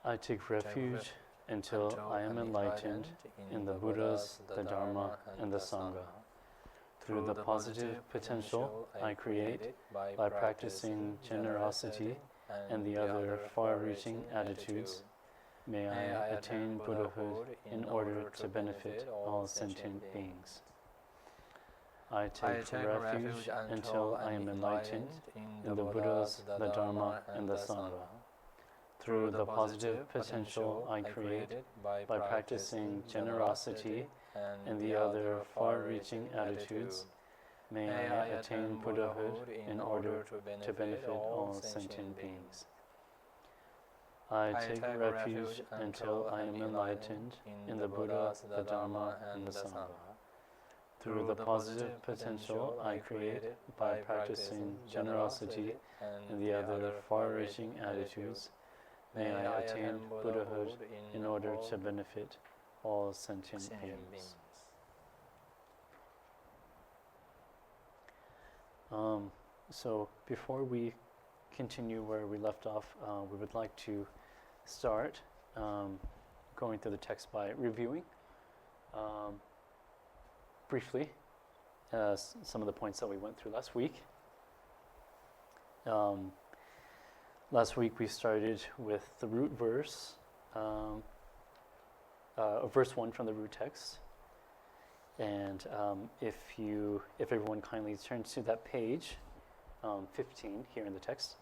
I take refuge until I am enlightened in the Buddhas, the Dharma, and the Sangha. Through the positive potential I create by practicing generosity and the other far-reaching attitudes, may I attain Buddhahood in order to benefit all sentient beings. I take refuge until I am enlightened in the Buddhas, the Dharma, and the Sangha. Through the positive potential I create by practicing generosity and the other far-reaching attitudes, may I attain Buddhahood in order to benefit all sentient beings. I take refuge until I am enlightened in the Buddha, the Dharma, and the Sangha. Through the positive potential I create by practicing generosity and the other far-reaching attitudes, may I attain Buddhahood in order to benefit all sentient beings. So before we continue where we left off, we would like to start going through the text by reviewing briefly some of the points that we went through last week. Last week we started with the root verse, verse 1 from the root text. And if everyone kindly turns to that page, 15 here in the text,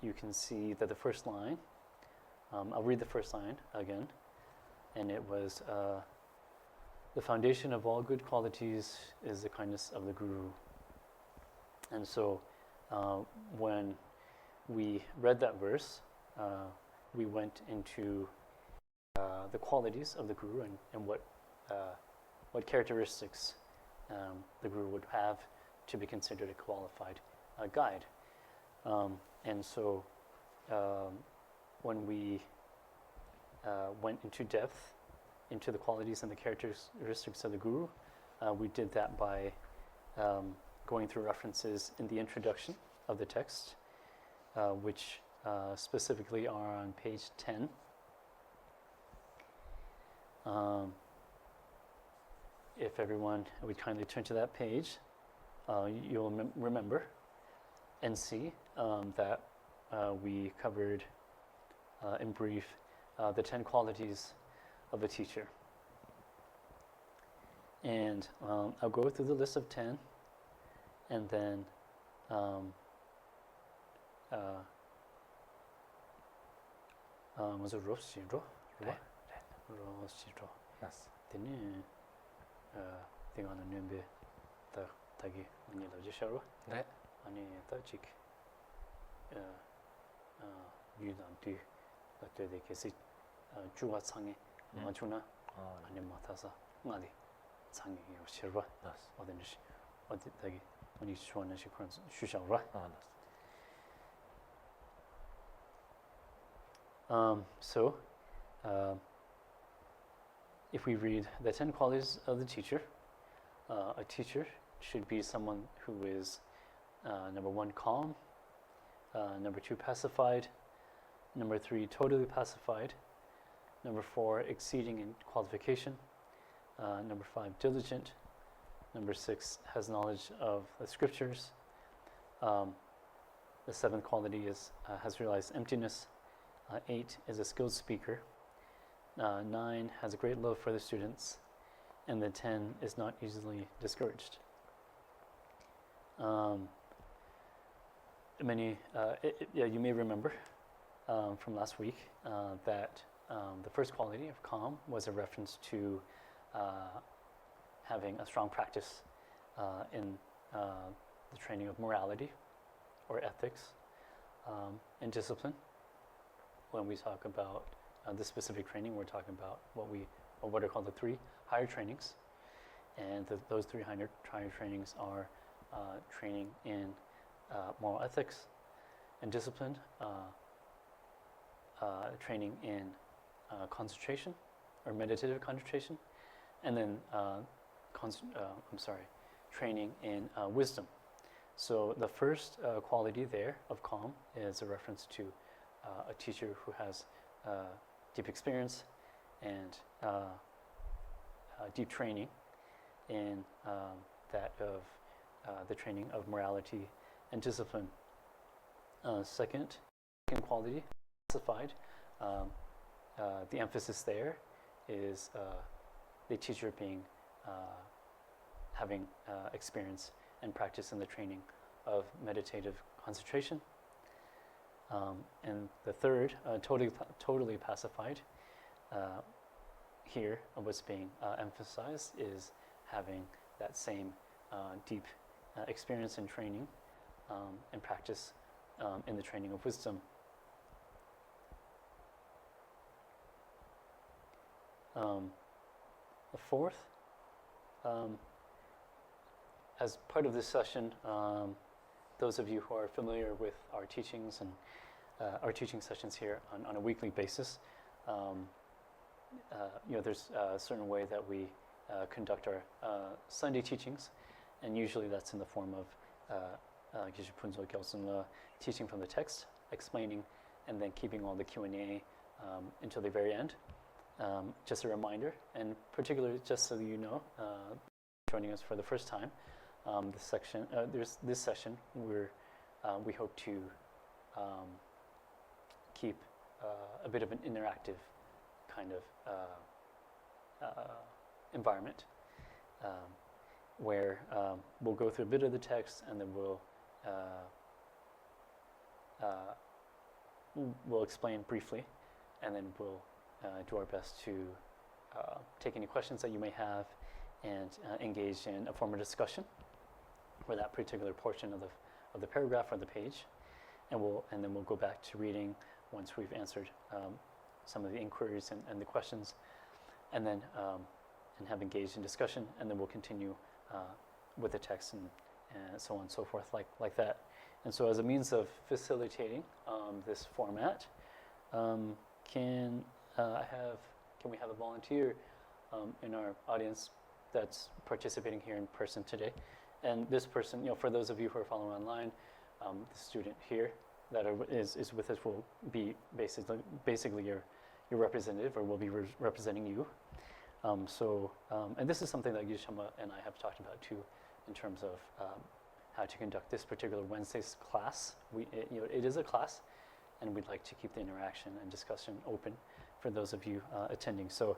you can see that the first line, I'll read the first line again, and it was, the foundation of all good qualities is the kindness of the Guru. And so when we read that verse, we went into the qualities of the Guru and what characteristics the Guru would have to be considered a qualified guide. And so when we went into depth into the qualities and the characteristics of the Guru, we did that by going through references in the introduction of the text, which specifically are on page 10. If everyone would kindly turn to that page, you'll remember and see that we covered in brief the 10 qualities of a teacher. And I'll go through the list of 10, and then 먼저 로시로 로시로 되네 내가 하는 년배 딱 다기 문의를 주셔로 네 아니 따직 유단 뒤 그때 계시 주와 창에 맞추나 아니 맡아서 나리 창에 요시르바 어딘지 어디 되게 우리 좋아하는 시간 쉬셔라 So if we read the 10 qualities of the teacher, a teacher should be someone who is number 1, calm, number 2, pacified, number 3, totally pacified, number 4, exceeding in qualification, number 5, diligent, number 6, has knowledge of the scriptures, the 7th quality is has realized emptiness, 8 is a skilled speaker, 9 has a great love for the students, and then 10 is not easily discouraged. You may remember from last week that the first quality of calm was a reference to having a strong practice in the training of morality or ethics and discipline. When we talk about this specific training, we're talking about what are called the 3 higher trainings, and those 3 higher trainings are training in moral ethics and discipline, training in concentration or meditative concentration, and then training in wisdom. So the first quality there of calm is a reference to a teacher who has deep experience and deep training in that of the training of morality and discipline. Second quality, pacified. The emphasis there is the teacher having experience and practice in the training of meditative concentration. And the third, totally pacified. Here, what's being emphasized is having that same deep experience and training and practice in the training of wisdom. The fourth, as part of this session, those of you who are familiar with our teachings and our teaching sessions here on a weekly basis, there's a certain way that we conduct our Sunday teachings, and usually that's in the form of Geshe Tsultim Gyeltsen teaching from the text, explaining, and then keeping all the Q&A until the very end. Just a reminder, and particularly just so you know, joining us for the first time, this session we hope to keep a bit of an interactive kind of environment where we'll go through a bit of the text, and then we'll explain briefly, and then we'll do our best to take any questions that you may have and engage in a form of discussion for that particular portion of the paragraph or the page, and then we'll go back to reading once we've answered some of the inquiries and the questions, and then and have engaged in discussion, and then we'll continue with the text and so on and so forth like that. And so, as a means of facilitating this format, can we have a volunteer in our audience that's participating here in person today? And this person, for those of you who are following online, the student here that is with us will be basically your representative, or will be representing you. And this is something that Jampa and I have talked about too, in terms of how to conduct this particular Wednesday's class. It is a class, and we'd like to keep the interaction and discussion open for those of you attending. So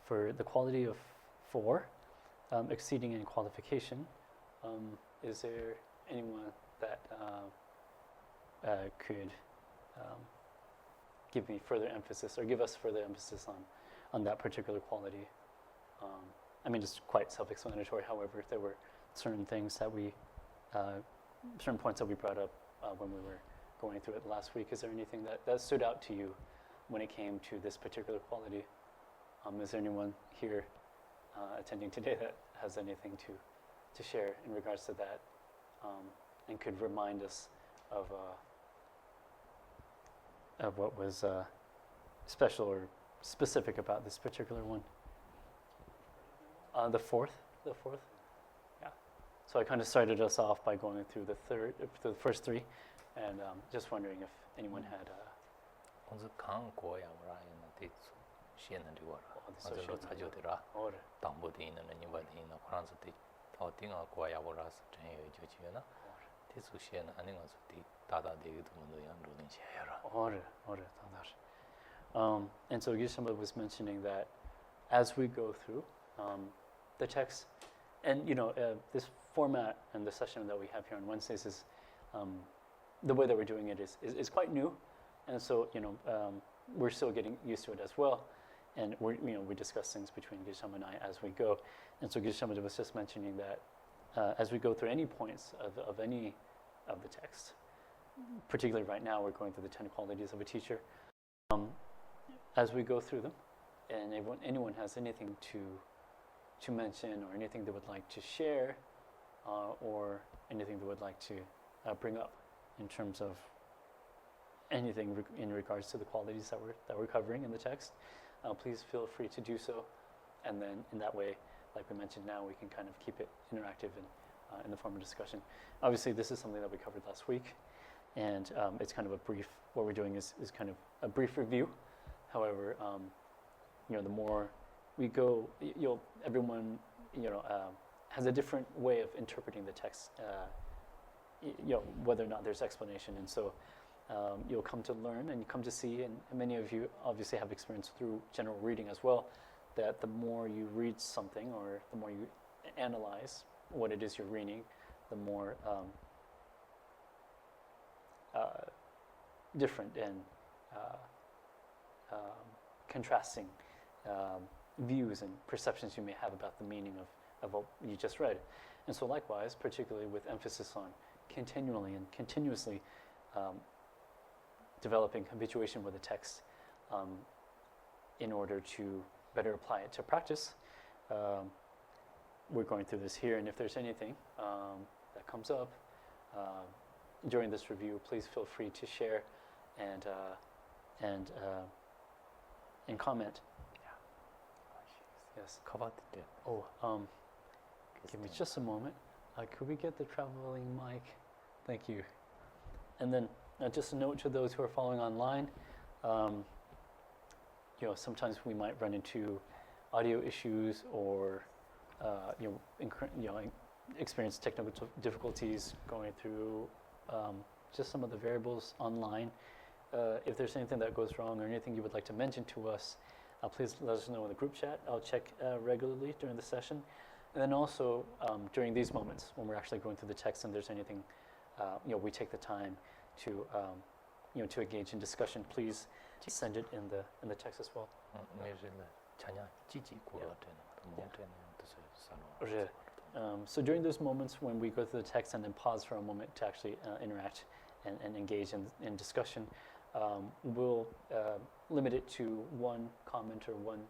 for the quality of 4, exceeding in qualification, is there anyone that could give me further emphasis, or give us further emphasis on that particular quality? Just quite self-explanatory. However, if there were certain things that we certain points that we brought up when we were going through it last week. Is there anything that stood out to you when it came to this particular quality? Is there anyone here attending today that has anything to share in regards to that, and could remind us of what was special or specific about this particular one? The fourth? Yeah. So I kind of started us off by going through the first three, and just wondering if anyone had and so Geshe was mentioning that as we go through the text, and this format and the session that we have here on Wednesdays is the way that we're doing it is quite new, and so we're still getting used to it as well, and we discuss things between Geshe and I as we go, and so Geshe was just mentioning that as we go through any points of any of the text, particularly right now we're going through the 10 qualities of a teacher. As we go through them, and anyone has anything to mention or anything they would like to share, or anything they would like to bring up in terms of anything in regards to the qualities that we're covering in the text, please feel free to do so. And then in that way, like we mentioned now, we can kind of keep it interactive and in the form of discussion. Obviously, this is something that we covered last week, and it's kind of a brief. What we're doing is kind of a brief review. However, the more we go, everyone has a different way of interpreting the text. Whether or not there's explanation, and so you'll come to learn and you come to see, and many of you obviously have experience through general reading as well, that the more you read something or the more you analyze what it is you're reading, the more different and contrasting views and perceptions you may have about the meaning of what you just read. And so likewise, particularly with emphasis on continually and continuously developing habituation with the text in order to better apply it to practice, we're going through this here, and if there's anything that comes up during this review, please feel free to share and comment. Yes. Give me just a moment. Could we get the traveling mic? Thank you. And then just a note to those who are following online. Sometimes we might run into audio issues or experience technical difficulties going through just some of the variables online. If there's anything that goes wrong or anything you would like to mention to us, please let us know in the group chat. I'll check regularly during the session. And then also during these moments when we're actually going through the text and there's anything, we take the time to engage in discussion. Please send it in the text as well. So during those moments when we go through the text and then pause for a moment to actually interact and engage in discussion, we'll limit it to one comment or one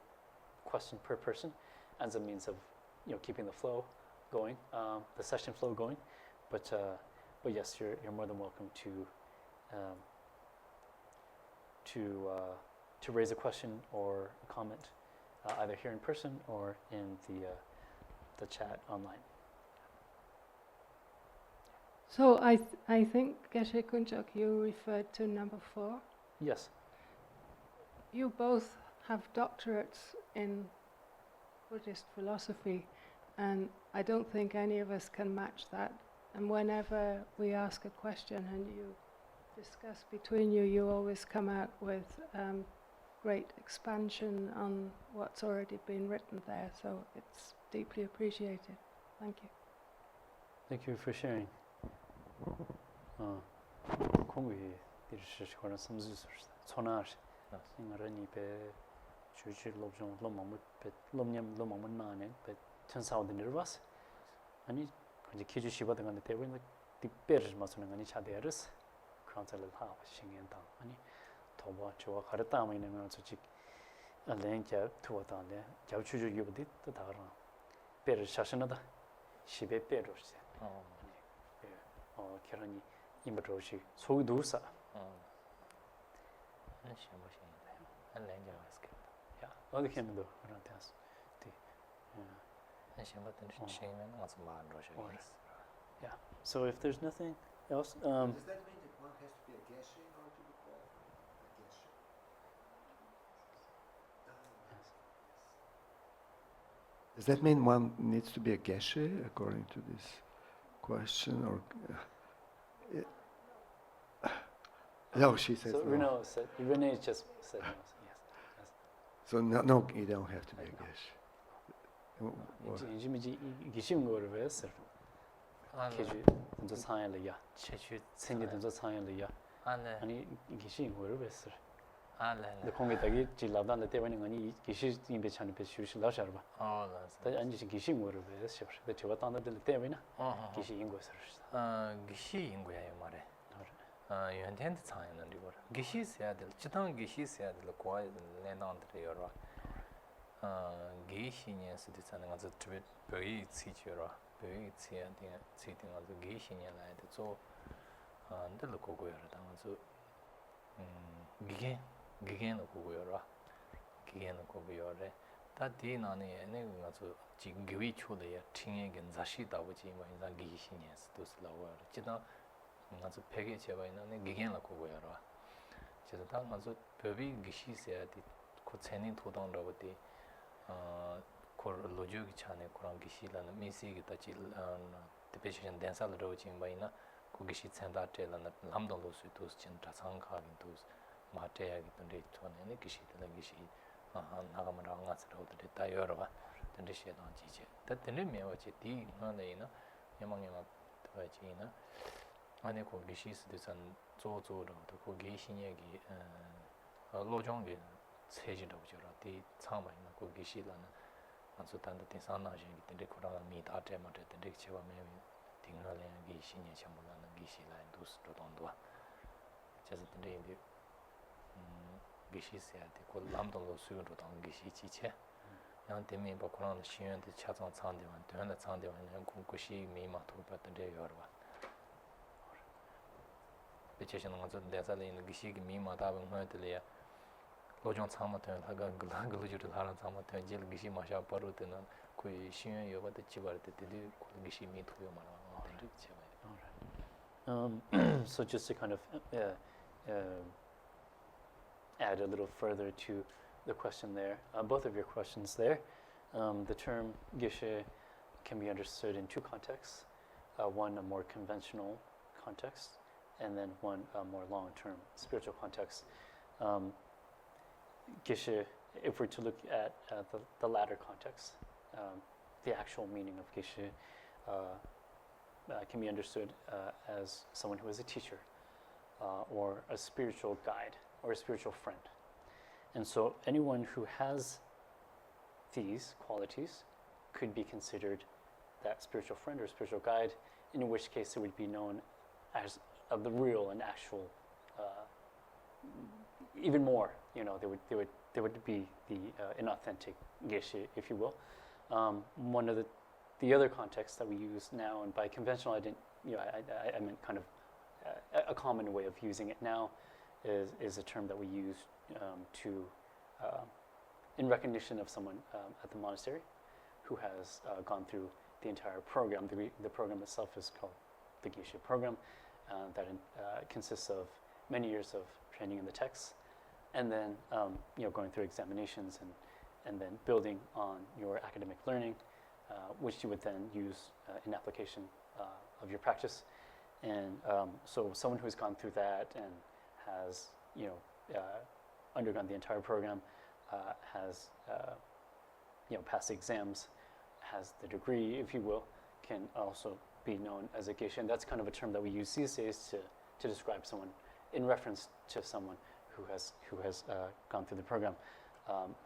question per person as a means of keeping the flow going, the session flow going. But yes, you're more than welcome to raise a question or a comment, either here in person or in the chat online. So I think, Geshe Kunchok, you referred to number 4. Yes. You both have doctorates in Buddhist philosophy, and I don't think any of us can match that. And whenever we ask a question and you discuss between you, you always come out with great expansion on what's already been written there. So it's deeply appreciated. Thank you. Thank you for sharing. 공부에 이르시거나 섬주스 손아시 인가라니 배 주주 롭종 롬마무 배 롬냠 롬마무 나네 배 천사오드 니르바스 아니 이제 기주 시바든 간데 대부분 디베르 맞추는 거니 차대르스 컨트롤 하고 신경다 아니 더뭐 저와 가르다 하면은 솔직히 렌자 투어다네 자주주 유부디 또 다른 베르 샤셔나다 시베 베르스 결혼이 임버로시 소두사 한 시험보신데 한 렌자 왔을까 야 어디 했는데 그런 데서 한 시험보던 시험은 와서 말 러셔 yeah so if there's nothing else Does that mean that one has to be a geshe in order to be called a geshe? Does that mean one needs to be a geshe according to this question, or? No, she says so no. Renee just said no. Yes. So no, you don't have to be a geshe. 이제 기신 거를 왜 했어? 계주 먼저 상해려야. 체취 생기 먼저 상해려야. 아니 기신 거를 왜 했어? 근데 공개되기 질라단데 때문에 아니 기시 임베 찬에 배슈시 라셔 봐. 다 아니 기신 거를 왜 했어? 근데 제가 단들 때문에 기시 인고서. 기시 인고야 말해. 연텐트 차이는 이거. 기시 해야 될. 지당 기시 해야 될 거야. 내나한테 여러. 기시년 스디사는 아주 트 베이 치치라. 베이 치한테 치팅 아주 기시년 라이트 저 안들 거고요. 당아서 기계는 거고요. 기계는 거고요래. 다디 나네 내가 아주 지금 기위 초대야 팅에겐 자시다 보지 뭐 인자 기시년 스도스라고. 지당 아주 베게 제가 있는 기계는 거고요. 그래서 당 아주 베비 기시세야디 고체닌 도당라고디 코 로지오기 차네 그런 기시라는 미시기 따지 디페션 댄살로 진바이나 고기시 센다테라는 람동로 수도스 진짜 상가긴 도스 마테야기 던데 토네 기시들 기시 나가면 안가스라고들 다 여러와 던데 시에도 지지 다들 메워지 디 너네나 야망야마 도와지나 안에 고기시스도 산 조조로도 고기신 얘기 로종게 세진다고 저라 디 참마이나 고기시라는 아주 단도 대산나신기 때문에 그런 미다 때문에 되게 제가 매우 딩나는 기신이 참물라는 기시라는 도스도 돈도와 그래서 근데 이제 기시세야 되고 람도로 수요로 돈 기시 지체 양 때문에 뭐 그런 시연도 차장 상대만 되는 상대만 공고시 미마 도받는데 여러 봐 배치는 것은 대사에 있는 기시기 미마 답은 뭐들이야 로정 참마터 하가 글로지를 하는 참마터 제일 기시 마샤 버르드는 그 시연 요거도 지바르 때들이 기시 미투요 말아 so just to kind of add a little further to the question there, both of your questions there, the term Geshe can be understood in two contexts, one a more conventional context, and then one a more long-term spiritual context. Geshe, if we're to look at the latter context, the actual meaning of Geshe can be understood as someone who is a teacher or a spiritual guide or a spiritual friend. And so anyone who has these qualities could be considered that spiritual friend or spiritual guide, in which case it would be known as the real and actual, even more, they would be an authentic Geshe, if you will. One of the other contexts that we use now, and by conventional, I meant kind of a common way of using it now, is a term that we use in recognition of someone at the monastery who has gone through the entire program. The program itself is called the Geshe program, that consists of many years of training in the texts, and then going through examinations and then building on your academic learning, which you would then use in application of your practice. And so someone who's gone through that and has undergone the entire program, has passed the exams, has the degree, if you will, can also be known as a Geshe. And that's kind of a term that we use these days to describe someone in reference to someone who has gone through the program.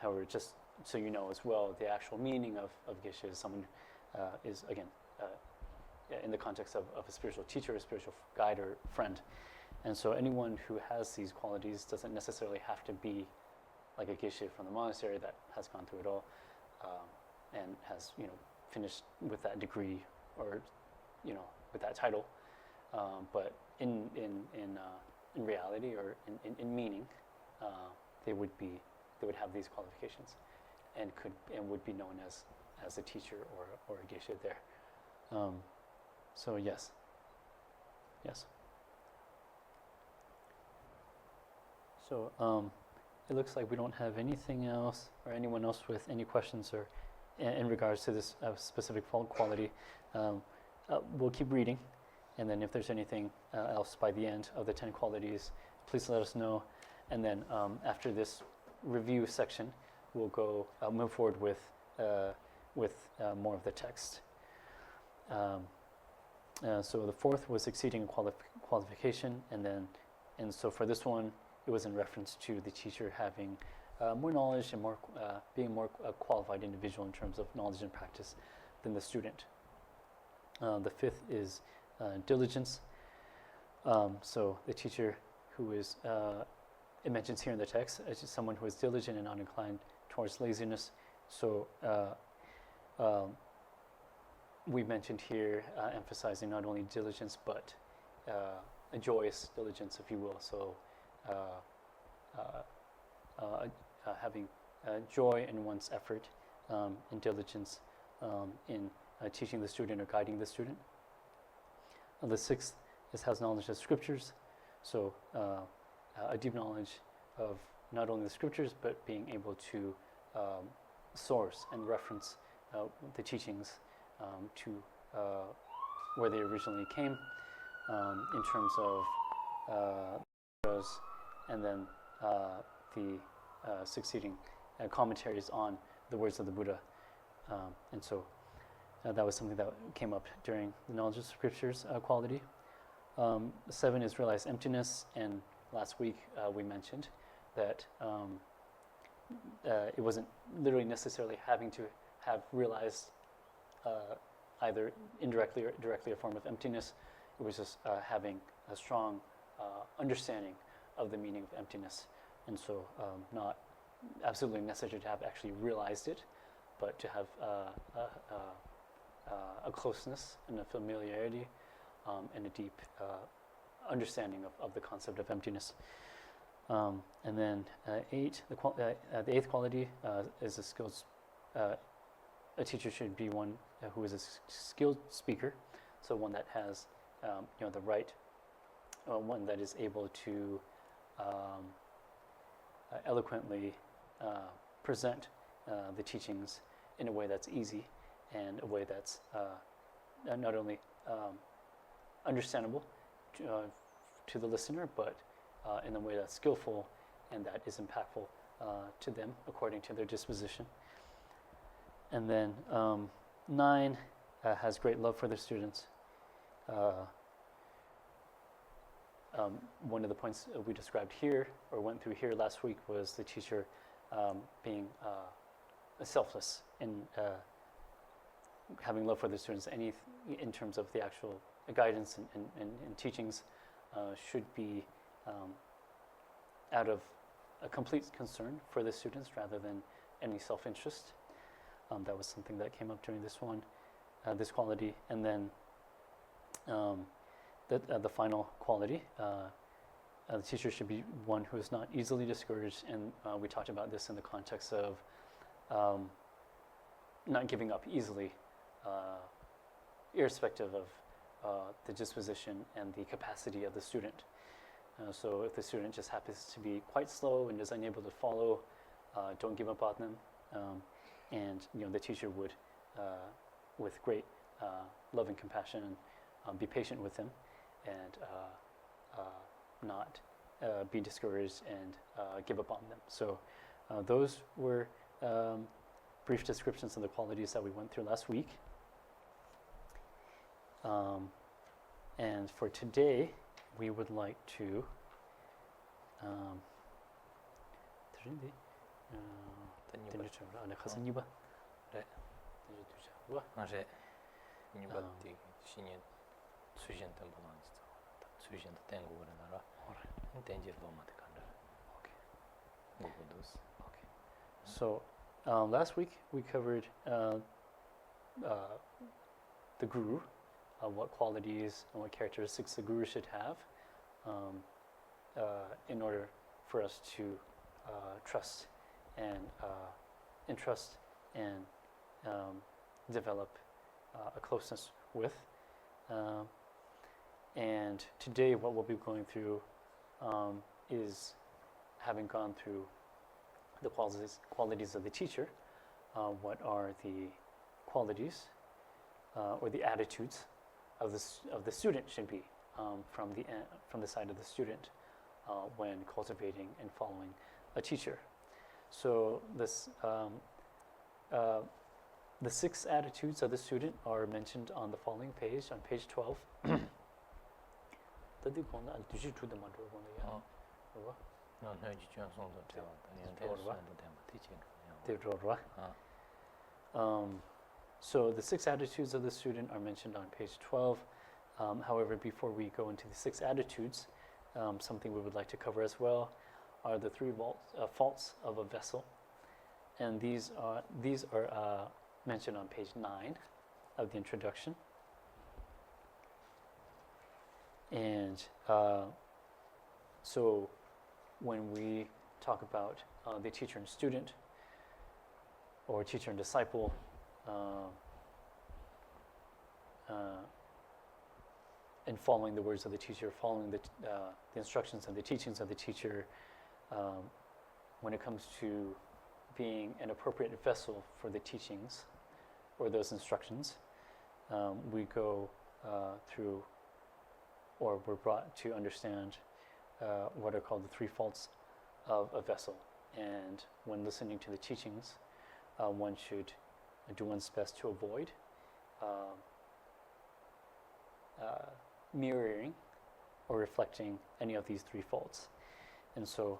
However, just so you know as well, the actual meaning of Geshe is someone is again in the context of a spiritual teacher, a spiritual guide or friend. And so anyone who has these qualities doesn't necessarily have to be like a geshe from the monastery that has gone through it all and has, finished with that degree or, with that title. But in reality or in meaning, they would have these qualifications and would be known as a teacher or a geshe there. So yes. So it looks like we don't have anything else or anyone else with any questions or in regards to this specific quality. We'll keep reading, and then if there's anything else by the end of the 10 qualities, please let us know. And then after this review section, we'll move forward with more of the text. So the fourth was exceeding qualification, and so for this one, it was in reference to the teacher having more knowledge and being more qualified individual in terms of knowledge and practice than the student. The fifth is diligence. So the teacher who is, it mentions here in the text, as someone who is diligent and not inclined towards laziness. So we mentioned here emphasizing not only diligence but a joyous diligence, if you will. So having joy in one's effort and diligence in teaching the student or guiding the student. The sixth has knowledge of scriptures. So a deep knowledge of not only the scriptures but being able to source and reference the teachings to where they originally came in terms of and then the succeeding commentaries on the words of the Buddha. And so that was something that came up during the knowledge of scriptures quality. 7 is realize emptiness, and last week we mentioned that it wasn't literally necessarily having to have realized either indirectly or directly a form of emptiness. It was just having a strong understanding of the meaning of emptiness, and so not absolutely necessary to have actually realized it, but to have a closeness and a familiarity and a deep understanding of the concept of emptiness. And then 8, the 8th quality is a skilled. A teacher should be one who is a skilled speaker, so one that has the right, one that is able to eloquently present the teachings in a way that's easy and a way that's not only understandable to the listener, but in a way that's skillful and that is impactful to them according to their disposition. And then 9 has great love for their students. One of the points we described here, or went through here last week, was the teacher being selfless in having love for their students. Any in terms of the actual guidance and teachings should be out of a complete concern for the students rather than any self-interest. That was something that came up during this one, this quality. And then the final quality, the teacher should be one who is not easily discouraged, and we talked about this in the context of not giving up easily, irrespective of the disposition and the capacity of the student. So if the student just happens to be quite slow and is unable to follow, don't give up on them. And the teacher would, with great love and compassion, be patient with them and not be discouraged and give up on them. So those were brief descriptions of the qualities that we went through last week. And for today, we would like to 니바티 신이 수신 템플란스 수신 땡고라나라 땡제 로마데 간다 Okay. 고고도스 Okay. So last week we covered the guru, what qualities and what characteristics the guru should have in order for us to trust and entrust and develop a closeness with. And today what we'll be going through is having gone through the qualities of the teacher, what are the qualities or the attitudes of the student should be from the side of the student when cultivating and following a teacher. So this the 6 attitudes of the student are mentioned on the following page, on page 12. So the 6 attitudes of the student are mentioned on page 12. However, before we go into the 6 attitudes, something we would like to cover as well are the 3 faults of a vessel, and these are mentioned on page 9 of the introduction. And so when we talk about the teacher and student, or teacher and disciple, and following the words of the teacher, following the instructions and the teachings of the teacher, when it comes to being an appropriate vessel for the teachings or those instructions, we go through, or we're brought to understand what are called the 3 faults of a vessel. And when listening to the teachings, one should do one's best to avoid mirroring or reflecting any of these 3 faults. And so,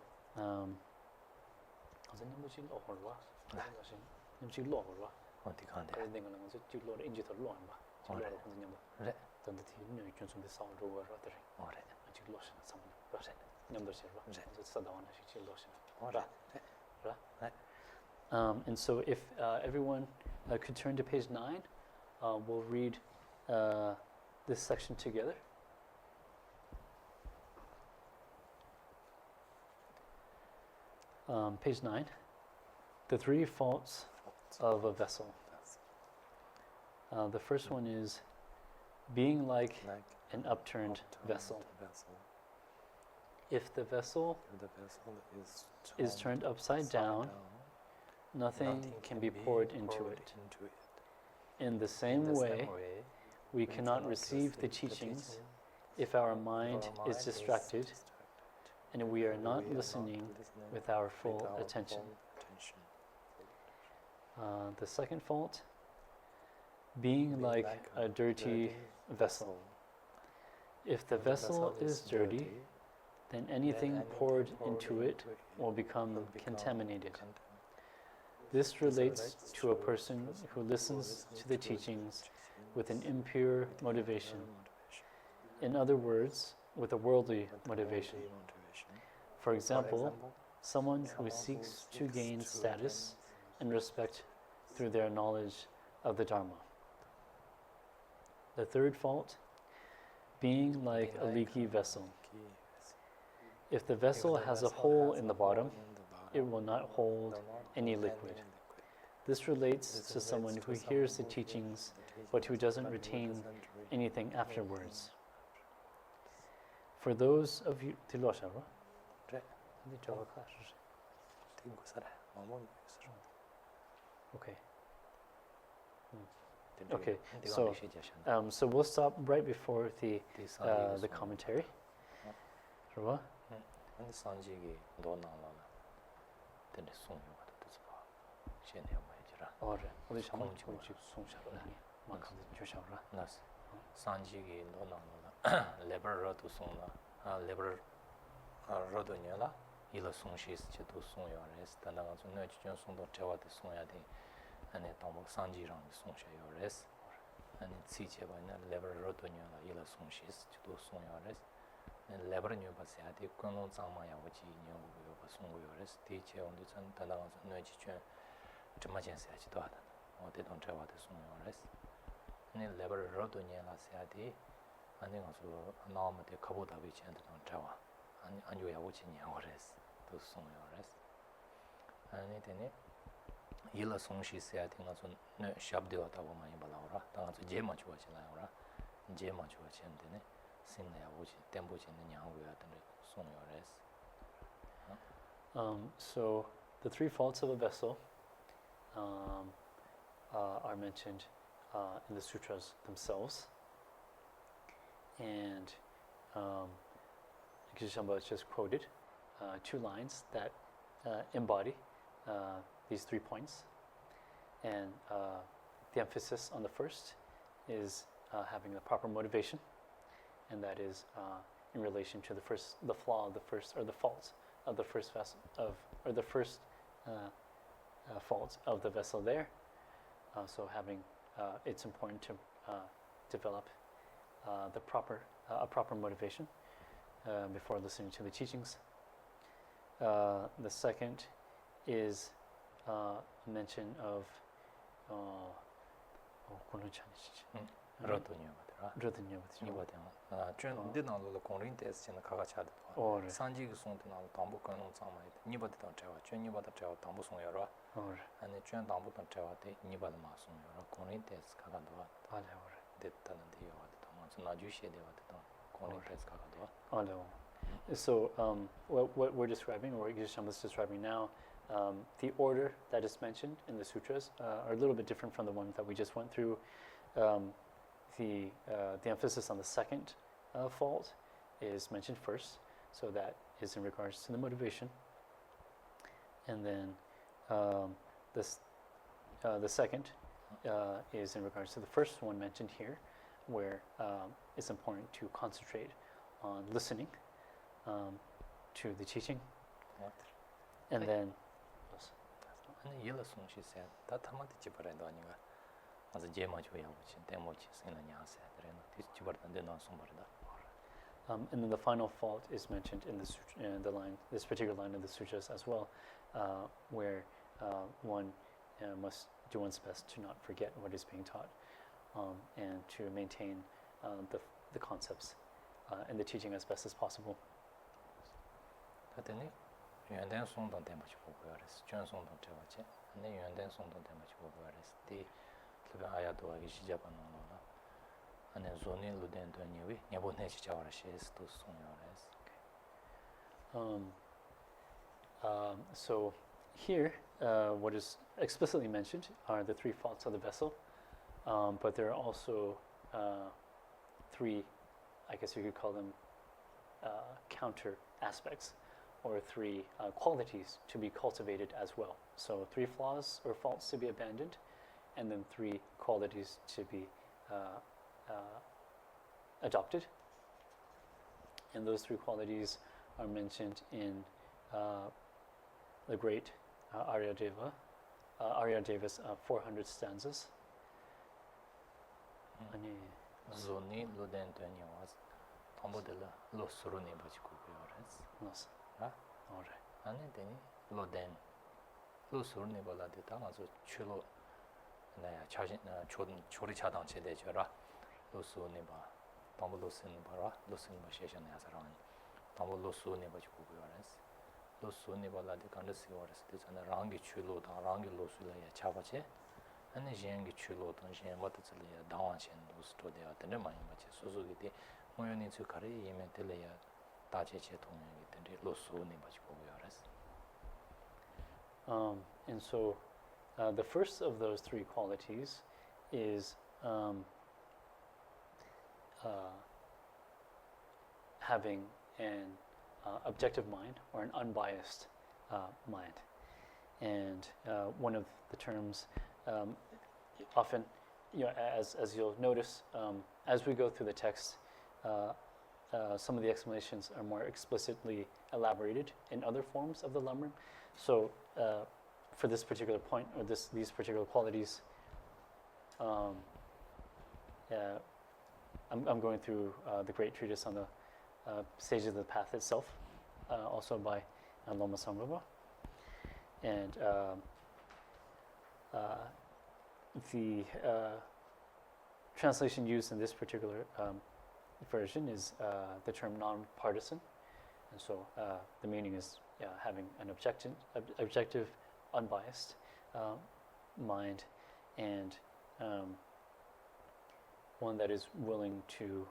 and so if everyone could turn to page 9, we'll read this section together. Page 9, the 3 faults of a vessel. The first one is being like an upturned vessel. If the vessel is turned upside down, nothing can be poured into it. In the same way, we cannot receive the teachings if our mind is distracted and we are not listening with our full attention. The second fault, being like a dirty vessel. If the vessel is dirty, then anything poured into it will become contaminated. This relates to a person who listens to the teachings with an impure motivation. In other words, with a worldly motivation. For example, someone who seeks to gain status and respect through their knowledge of the Dharma. The third fault, being like a leaky vessel. If the vessel has a hole in the bottom, it will not hold any liquid. This relates to someone who hears the teachings but who doesn't retain anything afterwards. For those of you, okay. Okay, so we'll stop right before the commentary. 아니 지체바나 레버 로토냐라 일라 송시스 또 송요레스 레버 뉴바세아디 코노 장마야 오지 뉴고 송고요레스 티체 온도 전 다나가서 뇌지체 드마젠세지도 하다 어디든 저와도 송요레스 네 레버 로토냐라 세아디 아니 가서 나오면 가보다 비치한테 저와 아니 안요야 오지 뉴고레스 또 송요레스 아니 되네 일라 송시 세아디 가서 네 샵되었다 보면 말아라 당아서 제마 좋아지나요라 제마 좋아지는데네 신내야 오지 템보지는 양고야던데 송요레스 So the three faults of a vessel are mentioned in the sutras themselves, and Geshe Tsultim just quoted 2 lines that embody these 3 points, and the emphasis on the first is having the proper motivation, and that is in relation to the flaw of the first, or the fault of the first vessel or the first fault of the vessel there. So it's important to develop a proper motivation before listening to the teachings. The second is mention of 로토니오바드라 공린테스는 가가차도 산지기 송트나로 담보 건능 상마이 니바드던 자와 쮸니바드 자와 담보 송여라 아니 쮸 담보던 자와데 니바드 마송여라 공린테스 가가도 알레오레 됐다는데 요와도 담아서 나주시에데와도 공린테스 가가도 So what we're describing, or what Geshe Tsultim is describing now, the order that is mentioned in the sutras are a little bit different from the one that we just went through. The emphasis on the second fault is mentioned first, so that is in regards to the motivation. And then the second is in regards to the first one mentioned here, where it's important to concentrate on listening to the teaching. And then 아니 일라 송시세 다 타마티 지바래도 아니가 아주 제마줘야 오지 데모치 생나냐세 그래나 뒤집어던데 나 송버다. And then the final fault is mentioned in this particular line of the sutras as well, where one must do one's best to not forget what is being taught, and to maintain the concepts and the teaching as best as possible. 그랬더니 연된 송동 때문에 보고 그랬어. 전 송동 때문에. 근데 연된 송동 때문에 보고 그랬어. 디 그게 아야도 하기 시작하는 거라. 안에 존이 루덴도 니위 네보네 지자와라 시스도 송요레스. So here, what is explicitly mentioned are the 3 faults of the vessel, but there are also 3, I guess you could call them counter aspects, or 3 qualities to be cultivated as well. So 3 flaws or faults to be abandoned, and then 3 qualities to be adopted. And those 3 qualities are mentioned in the great Aryadeva's 400 stanzas. 존이 루덴도 니와스 담보들라 로스로니 버지고 그랬어. 아니 되니 로덴 로스로니 벌라데 당아서 추로 나야 자신 조리 차당 제대저라 로스로니 봐 담보 로스니 봐라 로스니 봐 셰션 야사랑 담보 로스로니 버지고 그랬어. 로스로니 벌라데 간데스 요레스 되잖아 랑기 추로다 랑기 로스라야 차바체 아니 쟁기 추로던 쟁 와트슬이야 당완신 로스토데야 되는 많이 맞지 소소기데 모연이 주 가리 예면 들려야 다제체 통행이 된데 로스오니 가지고 요레스. And so the first of those 3 qualities is having an objective mind, or an unbiased mind. And one of the terms often, as you'll notice, as we go through the text, some of the explanations are more explicitly elaborated in other forms of the lam-rim. So for this particular point, or these particular qualities, I'm going through the great treatise on the stages of the path itself, also by Lama Tsong-Khapa. And the translation used in this particular version is the term non-partisan. And so the meaning is having an objective, unbiased mind, and one that is willing to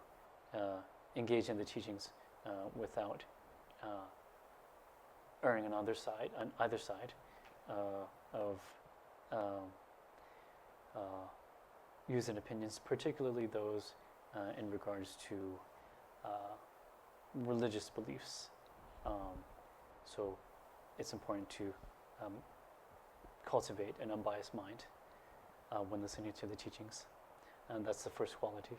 engage in the teachings without erring on either side of views and opinions, particularly those in regards to religious beliefs. So it's important to cultivate an unbiased mind when listening to the teachings, and that's the first quality.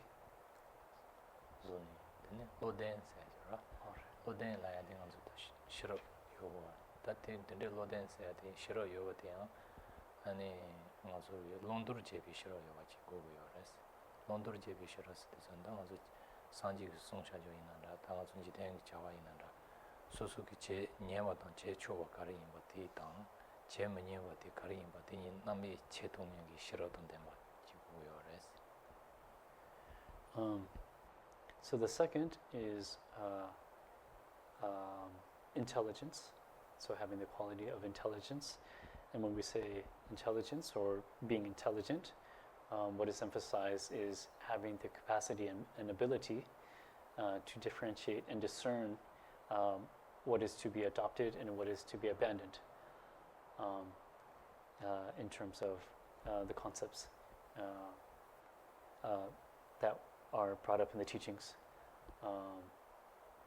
So the second is intelligence, so having the quality of intelligence. And when we say intelligence or being intelligent, what is emphasized is having the capacity and ability to differentiate and discern what is to be adopted and what is to be abandoned in terms of the concepts that are brought up in the teachings,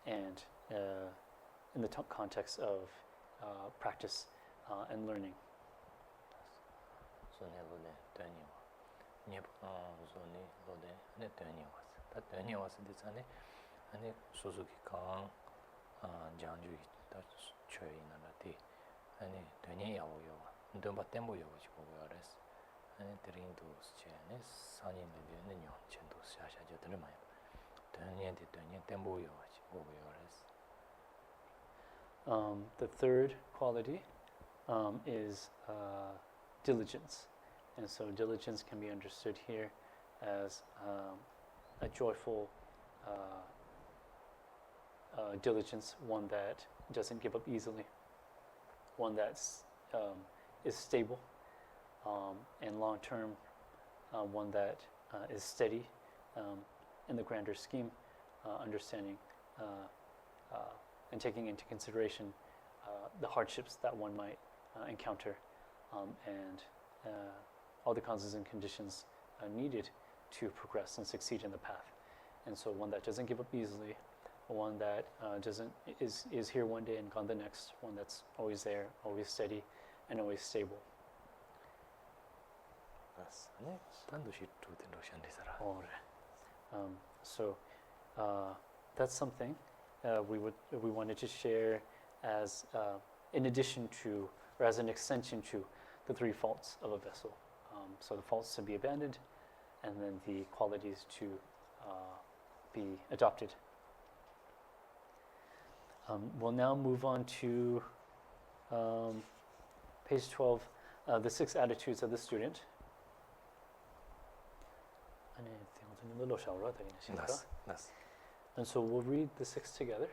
and in the context of practice and learning. The third quality is diligence. And so diligence can be understood here as a joyful diligence, one that doesn't give up easily, one that is stable and long-term, one that is steady in the grander scheme, understanding and taking into consideration the hardships that one might encounter, and all the causes and conditions needed to progress and succeed in the path. And so one that doesn't give up easily, one that is here one day and gone the next, one that's always there, always steady, and always stable. So that's something we wanted to share as in addition to, or as an extension to, the three faults of a vessel. So the faults to be abandoned, and then the qualities to be adopted. We'll now move on to page 12, the 6 attitudes of the student. And so we'll read the 6 together.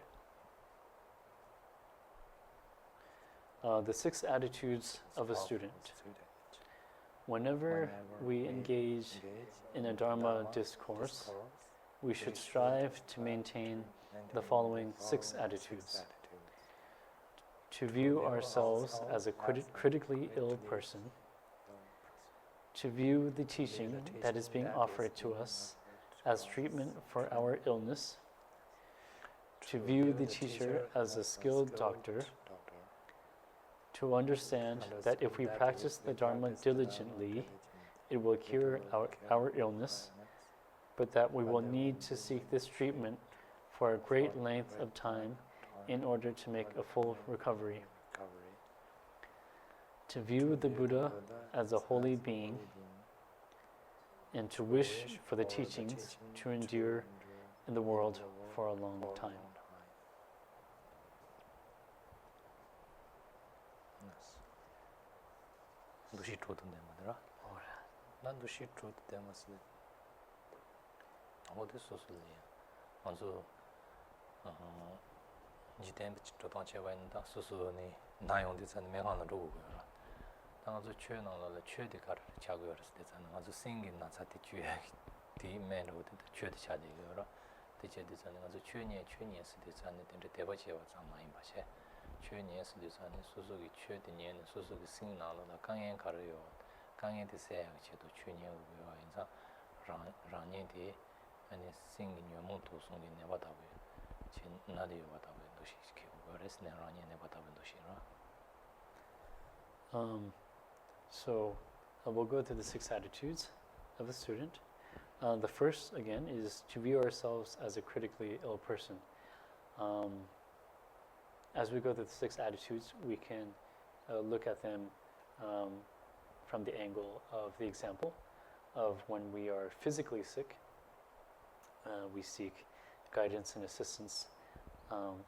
The 6 attitudes of a student. Whenever we engage in a Dharma discourse, we should strive to maintain the following 6 attitudes. To view ourselves as a critically ill person, to view the teaching that is being offered to us as treatment for our illness, to view the teacher as a skilled doctor, to understand that if we practice the Dharma diligently, it will cure our illness, but that we will need to seek this treatment for a great length of time in order to make a full recovery. To view the Buddha as a holy being, and to wish for the teachings to endure in the world for a long time. Dushi truth demadra. Nan dushi truth demas. What is social? Also, jitem to tanche wenda susuni nayon de san mehan ro. 당아서 최나를 최대 가르 자고를 때잖아. 아주 생긴 나사티 주에 디맨으로 최대 차지거라. 대체되잖아. 아주 최니에 스데잖아. 근데 대바지와 장마인 바세. 최니에 스데잖아. 소속이 최대니에 소속이 생나로 강행 가르요. 강행 되세요. 제도 최니하고요. 인사 라니디 아니 생긴 요모토 송이 내바다고요. 진 나디요 바다고요. 도시 시키고 그래서 라니 내바다고요. 도시라. So we'll go through the 6 attitudes of a student. The first, again, is to view ourselves as a critically ill person. As we go through the 6 attitudes, we can look at them from the angle of the example of when we are physically sick. We seek guidance and assistance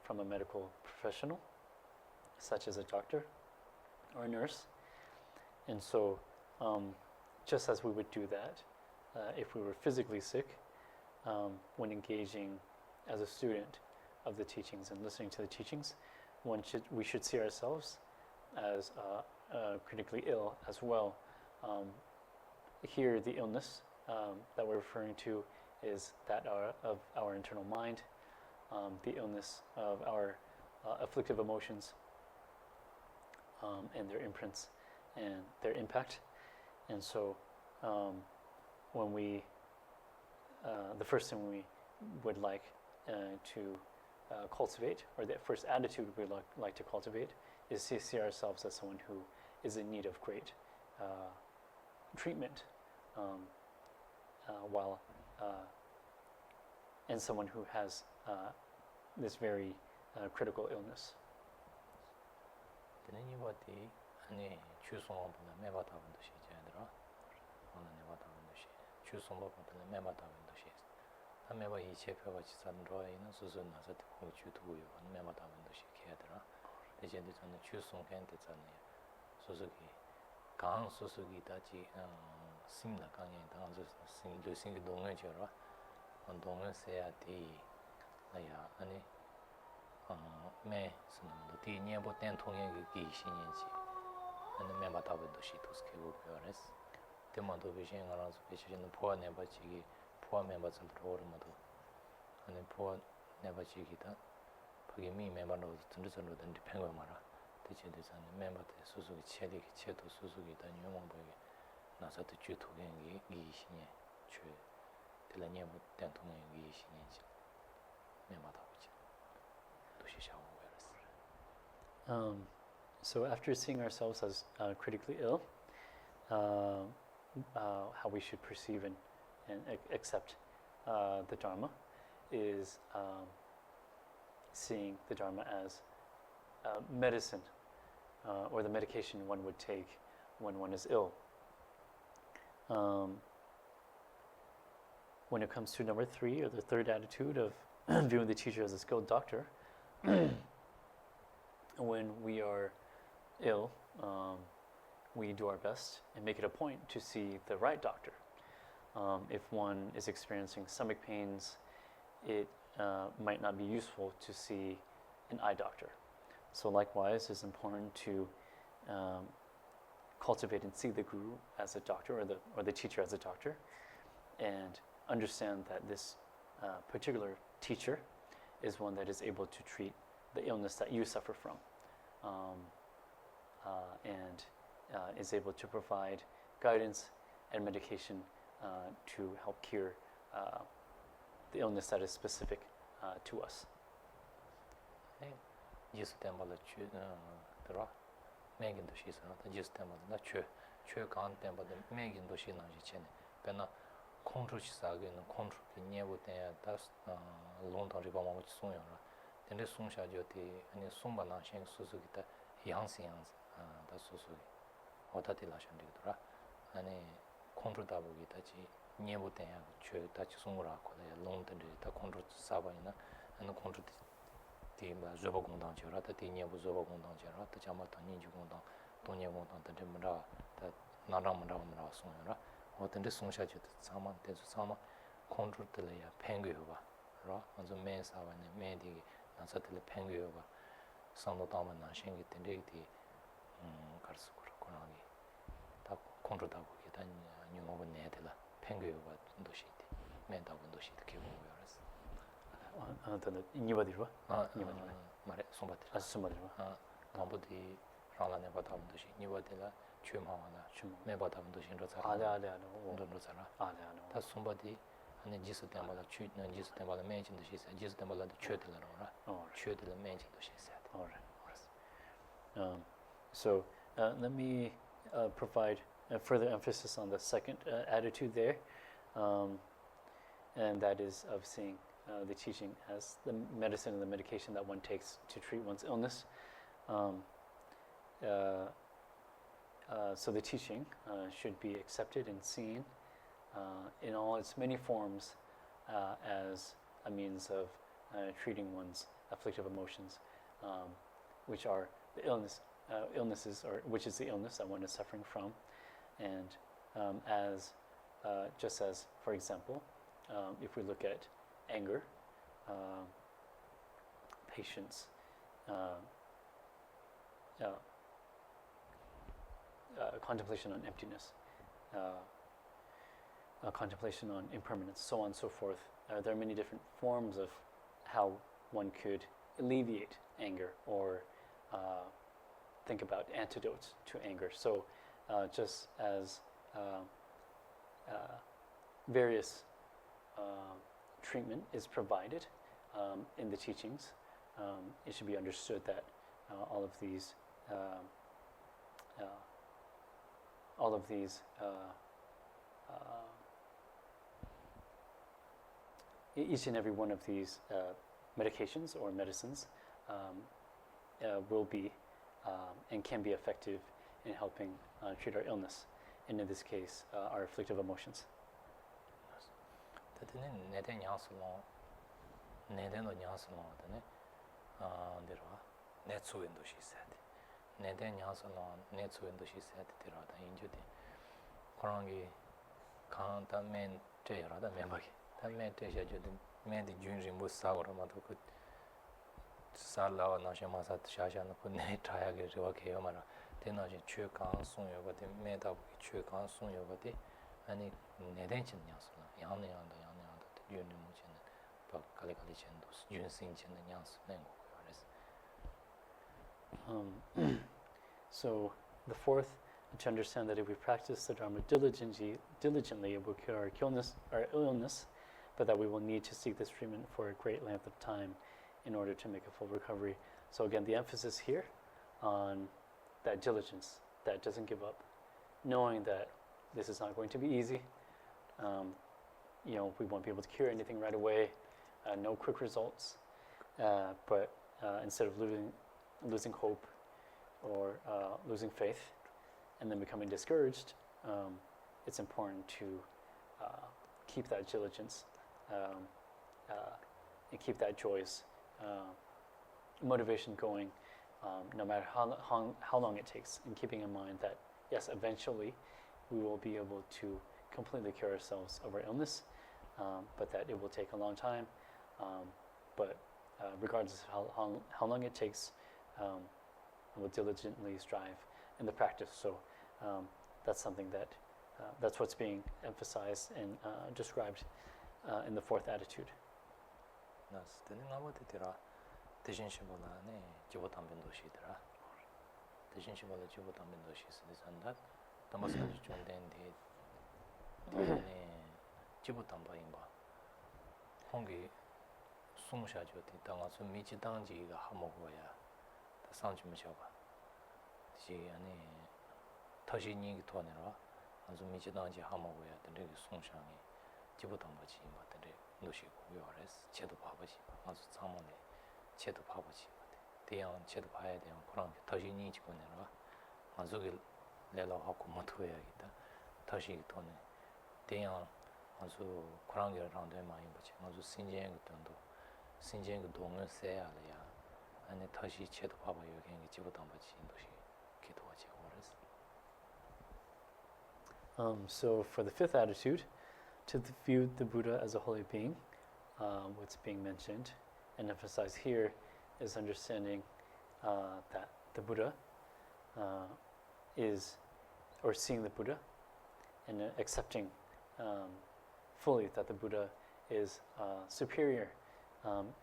from a medical professional, such as a doctor or a nurse. And so, just as we would do that if we were physically sick, when engaging as a student of the teachings and listening to the teachings, we should see ourselves as critically ill as well. Here, the illness that we're referring to is that of our internal mind, the illness of our afflictive emotions and their imprints and their impact. And so when we, the first thing we would like to cultivate, or the first attitude we'd like to cultivate, is to see ourselves as someone who is in need of great treatment, and someone who has this very critical illness. 아니 추송업은 매바다는 것이 제대로 오늘 매바다는 것이 추송업은 매바다는 것이 매바 이체표가 지산로 있는 수준 나서 듣고 주도요 매바다는 것이 해야더라 대신에 저는 추송한테 전에 소속이 강 소속이 다지 심나 강에 당해서 생기 동해져라 동해 세야 돼 아야 아니 매 스는 디 nie보 땐 통행이 기신인지 and the member of the sheet was killed. The mother vision around the vision, the poor never chigi, poor members of the road model, and the poor never chigi that. Forgive me, member of the Tundusan and the Penguamara, the Chedis and the member of the Suzuki Chedi, Cheto Suzuki, the new Momboy, Nasa to Chutu Gishin, Chu, Telania Denton Gishin, member of which Dushisha wears. So after seeing ourselves as critically ill, how we should perceive and accept the Dharma is seeing the Dharma as medicine or the medication one would take when one is ill. When it comes to number 3, or the third attitude of viewing the teacher as a skilled doctor, when we are ill, we do our best and make it a point to see the right doctor. If one is experiencing stomach pains, it might not be useful to see an eye doctor. So likewise, it's important to cultivate and see the guru as a doctor, or the teacher as a doctor, and understand that this particular teacher is one that is able to treat the illness that you suffer from. And is able to provide guidance and medication to help cure the illness that is specific to us. 다 소소기 어디다 라션되더라 아니 콘트로다보기 다지 niebu tenya chö ta chi sungura ko le long de ta control saba ina an control ti ba zoba gongdang che ra ta ti niebu zoba gongdang che ra ta chama ta ni ji gongdang to nie gongdang ta de mra ta na ra mra sung ra o de sung sha che sama de sama control de ya pengyo ba ra an zo men sa ba ne me di na sa de pengyo ba sang do ta ma na shin ge de ti kar su ko na gi 다 컨트롤하고 일단 뉴욕은 내들라 펭귄과 도시인데 맨다고 도시도 개보고요. 그래서 더 이니바디로 이니바디 말에 손바들 아스마디로 남부디 라라네 바다면 도시 니바들라 취마하나 매바다면 도시로 자 아네 온도로 자라 아네 다 손바디 안에 지스 때마다 취는 지스 때마다 매진 도시 있어 지스 때마다 취들라라 취들 매진 도시 있어 so let me provide further emphasis on the second attitude there, and that is of seeing the teaching as the medicine and the medication that one takes to treat one's illness. So the teaching should be accepted and seen in all its many forms as a means of treating one's afflictive emotions, which are the illnesses, or which is the illness that one is suffering from, and as just as, for example, if we look at anger, patience, contemplation on emptiness, contemplation on impermanence, so on and so forth. There are many different forms of how one could alleviate anger or think about antidotes to anger. So just as various treatment is provided in the teachings, it should be understood that all of these each and every one of these medications or medicines will be and can be effective in helping treat our illness, and in this case, our afflictive emotions. 살라와 나셔마사 샤샤는 군네 타야게 저케요 말아 대나지 최강 송여거든 메다부 최강 송여거든 아니 내den친 냐스라 양내양도 유는 무진은 더 갈리갈리 젠도 윤신진의 냐스 nengo. So the fourth, to understand that if we practice the Dharma diligently, it will cure our illness, but that we will need to seek this treatment for a great length of time in order to make a full recovery. So again, the emphasis here on that diligence, that doesn't give up, knowing that this is not going to be easy. We won't be able to cure anything right away, no quick results, but instead of losing hope or losing faith and then becoming discouraged, it's important to keep that diligence and keep that joyous motivation going, no matter how long it takes, and keeping in mind that yes, eventually we will be able to completely cure ourselves of our illness, but that it will take a long time. But regardless of how long it takes, we'll diligently strive in the practice. So that's something that's what's being emphasized and described in the fourth attitude. 나스 되는 아무데라 대신 시보다네 지보담변 도시더라 대신 시보다 지보담변 도시 있으니까 담아서지 좀 된데 네 지보담바인 봐 홍기 숨샤죠 땅아서 미치 당지가 하모고야 상주면 셔봐 지 안에 터신이 토네라 아주 미치 당지 하모고야 되게 숨상이 지보담바지 맞대 노시고 요아레스 제도 봐보지 아주 상문에 제도 봐보지 대양 제도 봐야 돼요 그런 게 터신이 지고 내가 아주 내가 하고 못 해야겠다 다시 돈에 대양 also kurang around them my but also sinjeng ton도 sinjeng 동을 세야래야 아니 다시 제도 봐봐 여기 집어던 거지 인도시 기도하지 그랬어. So for the fifth attitude, to view the Buddha as a holy being, what's being mentioned and emphasized here is understanding that the Buddha is, or seeing the Buddha and accepting fully that the Buddha is superior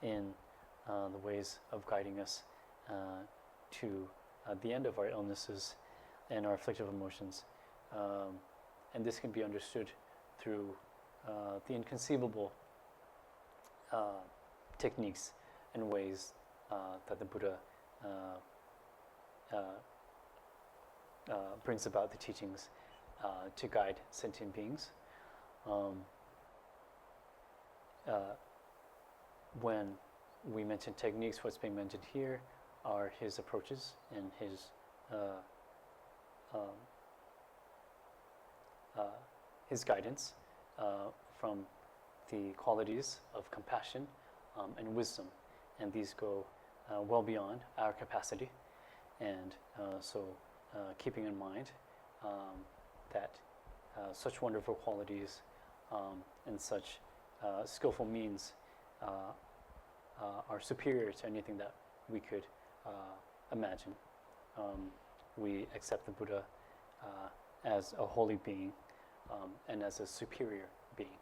in the ways of guiding us to the end of our illnesses and our afflictive emotions. And this can be understood through the inconceivable techniques and ways that the Buddha brings about the teachings to guide sentient beings. When we mention techniques, what's being mentioned here are his approaches and his guidance from the qualities of compassion and wisdom, and these go well beyond our capacity. And so keeping in mind that such wonderful qualities and such skillful means are superior to anything that we could imagine. We accept the Buddha as a holy being and as a superior being.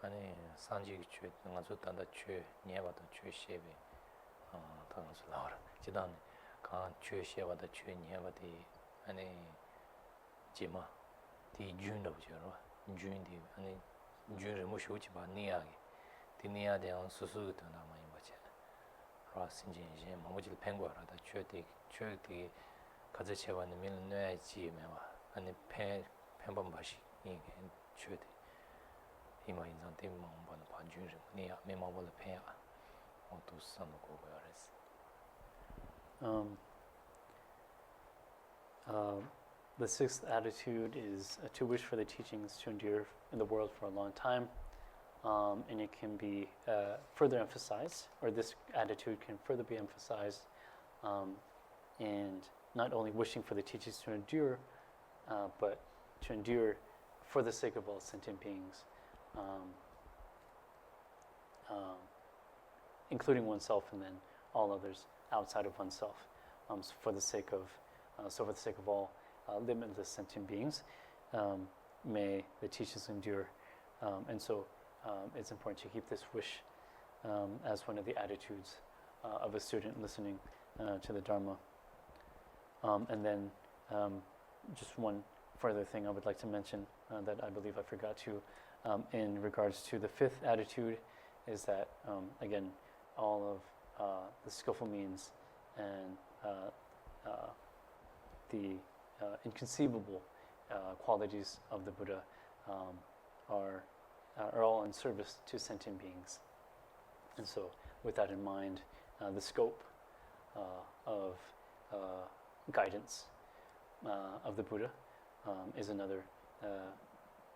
아니 산지 취 가서 단다 취 녀바도 취 셰베 당서 나와라 지단 가 취셰바다 취 녀바디 아니 지마 디 준도 저러 준디 아니 준을 뭐 쇼치 봐 니야기 디니야 대한 수수도 남아 임바체 라 신진 이제 뭐지 팽고라다 취디 가서 채와는 밀뇌 지메와 아니 팽범 바시 이게 취디 이마 인상 때문에 뭔가 반주를 니야 메모를 패야 어또 써놓고 그랬어. The sixth attitude is to wish for the teachings to endure in the world for a long time, and it can be further emphasized, or this attitude can further be emphasized in not only wishing for the teachings to endure, but to endure for the sake of all sentient beings. Including oneself and then all others outside of oneself, so for the sake of all limitless sentient beings, may the teachings endure, and so it's important to keep this wish as one of the attitudes of a student listening to the Dharma. And then just one further thing I would like to mention that I believe I forgot to in regards to the fifth attitude is that, again, all of the skillful means and the inconceivable qualities of the Buddha are all in service to sentient beings. And so with that in mind, the scope of guidance of the Buddha is another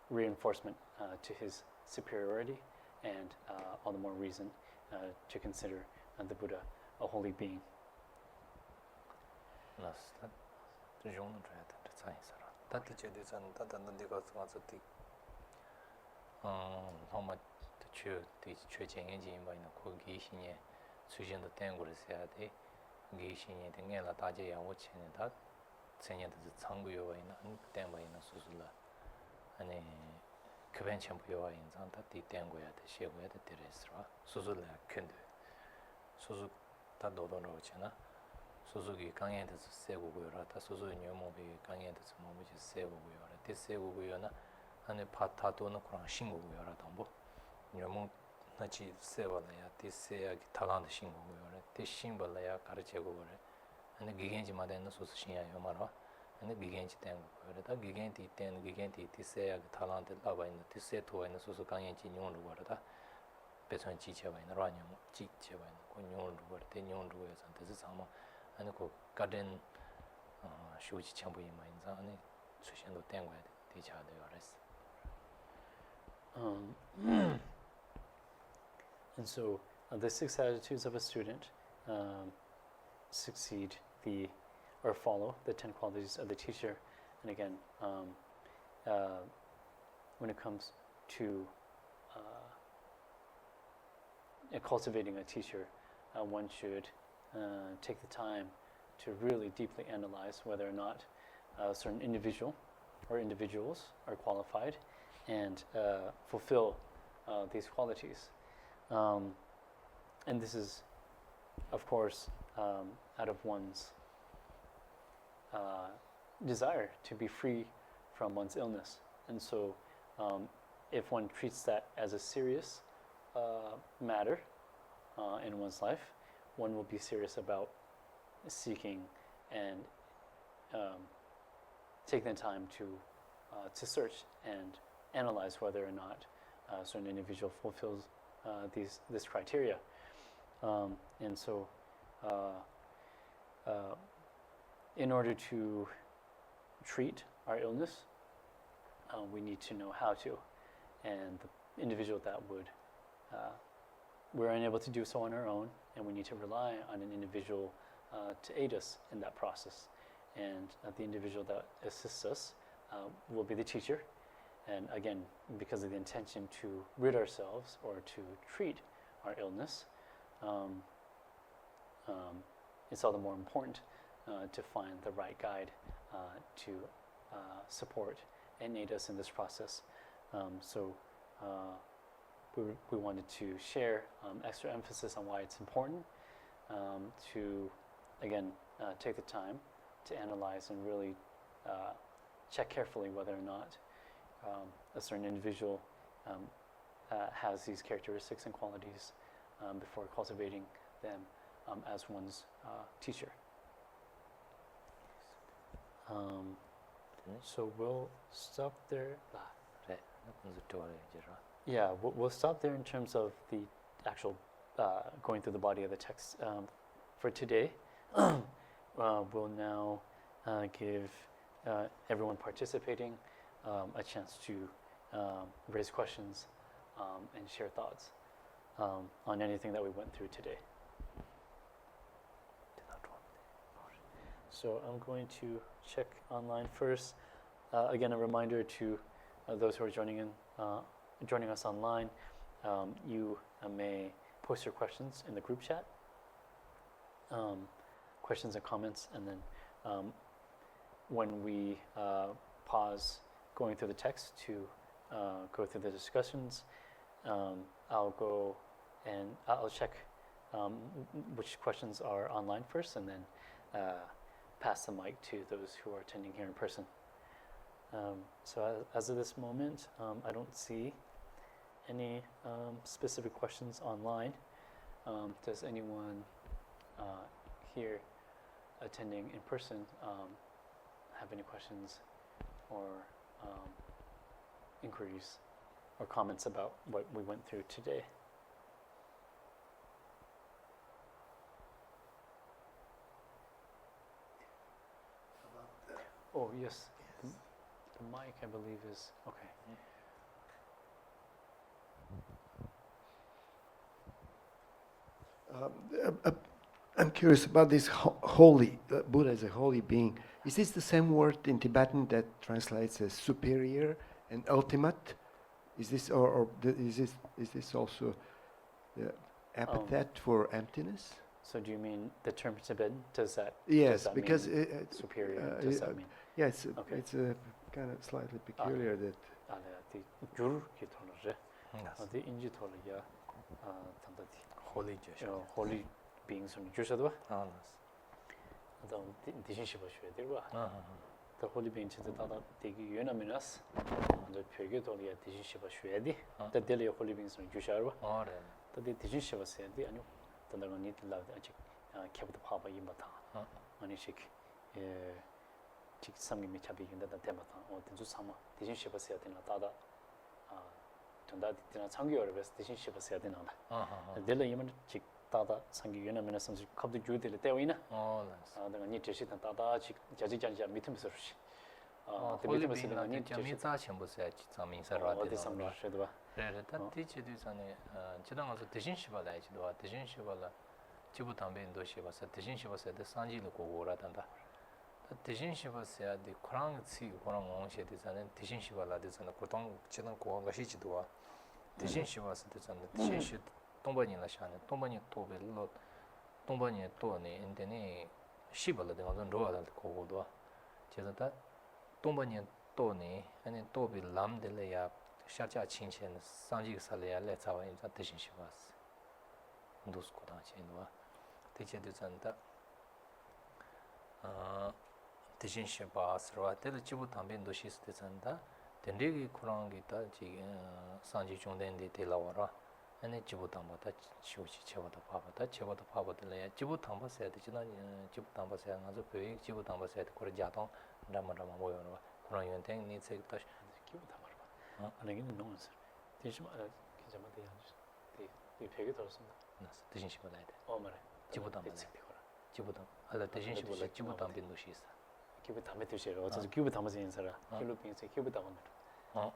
reinforcement to his superiority, and all the more reason to consider the Buddha a holy being. 아니 그벤 챔프요와 인상 다 뒤땡고야 돼 시고야 돼 데레스라 수술래 큰데 수술 다 너도로 오잖아 수술이 강에 대해서 세고고요라 다 수술 녀모비 강에 대해서 뭐지 세고고요라 대 세고고요나 아니 파타도는 그런 신고고요라 담보 녀모 나치 세발이야 대 세야기 타간의 신고고요라 대 신발이야 가르쳐고고래 아니 기겐지마다는 수술 신야요 말아 and the gigantic thing, the gigantic ten, gigantic tissay, talented lava in the tissay to and the Susukanchi Nyon water, Peson Chicha and Ranium, Chicha and Kunyon, 10 years and this is some 아니 그 garden 쇼지 chambu ima inza 아니 수신도 된 거야 대자도 알았어. And so the 6 attitudes of a student succeed or follow the 10 qualities of the teacher. And again, when it comes to cultivating a teacher, one should take the time to really deeply analyze whether or not a certain individual or individuals are qualified and fulfill these qualities. And this is, of course, out of one's desire to be free from one's illness. And so if one treats that as a serious matter in one's life, one will be serious about seeking and taking the time to search and analyze whether or not a certain individual fulfills this criteria. And so in order to treat our illness, we need to know how to. And the individual that we're unable to do so on our own, and we need to rely on an individual to aid us in that process. And the individual that assists us will be the teacher. And again, because of the intention to rid ourselves or to treat our illness, it's all the more important to find the right guide to support and aid us in this process. So we wanted to share extra emphasis on why it's important to, again, take the time to analyze and really check carefully whether or not a certain individual has these characteristics and qualities before cultivating them as one's teacher. So we'll stop there. Yeah, we'll stop there in terms of the actual going through the body of the text for today. We'll now give everyone participating a chance to raise questions and share thoughts on anything that we went through today. So I'm going to check online first. Again, a reminder to those who are joining us online. You may post your questions in the group chat, questions and comments, and then when we pause going through the text to go through the discussions, I'll go and I'll check which questions are online first, and then pass the mic to those who are attending here in person. So as of this moment, I don't see any specific questions online. Does anyone here attending in person have any questions or inquiries or comments about what we went through today? Oh, yes. The mic, I believe, is okay. I'm curious about this holy, Buddha as a holy being. Is this the same word in Tibetan that translates as superior and ultimate? Is this is this also the epithet for emptiness? So do you mean the term Tibetan? Does that yes, does that because mean superior? Does that mean? Yeah, it's Okay. it's a kind of slightly peculiar that. Holy holy beings on Jushadwa. The holy beings in the Tata take Unaminas, and the Purgatory at Tishiva Shwedi, the daily holy beings on Jusharwa, the Tishiva said the annual, the need to love the kept the Papa Yimata, Manishik, Chiksami Michabi in the Temata, or the Zusama, Tishiva said in a Tada. Tunda dina changi or best dishin shiba se adina da dela yiman chik 따다 상기에는 맨날 섬지 갑자기 주들 때오이나 내가 니 제시던 따다 자지자지 밑에서 시 홀리빈은 니 점이자 첨부세 자민사라데 어디 섬라셔도 봐 그래 다티치도 전에 지당 가서 대신 시발라야지도 대신 시발라 지부 담배인도 시발서 대신 시발서도 산지를 고고라단다 대신 시발서야데 코랑 치 코랑 원시에 전에 대신 시발라데 전에 고통 지당 고가 시지도 대신 시발서도 전에 대신 시 동반이나 샤네 동반이 또벨로 동반이 또네 인데네 시발라데 가서 로아다 고고도 제가 동반이 또네 아니 또비 람들이야 샤자 친chen 상지 살이야 레자와 인자 대신 시바스 도스코다 제노와 대체도 잔다 대신 시바스로 때 지부 담변도 시스테 잔다 된리기 쿠랑기다 지 상지 중된데 데라와라 아니 지부 담보다 치우치 채워다 봐봐다 채워다 봐봐들래 지부 담보세야 되지나 지부 담보세야 가서 배 지부 담보세야 거기 자동 라마라마 모여라 그런 연행 니 책다 기부 담보 아니긴 너무스 대신 괜찮아 돼 되게 들었습니다 대신 시발라야 돼 말해 지부담 지부담 알라 대신 시발라 지부담 빈도시 있어 기부 담에 드셔 어제 기부 담아서 인사라 필리핀에서 기부 담아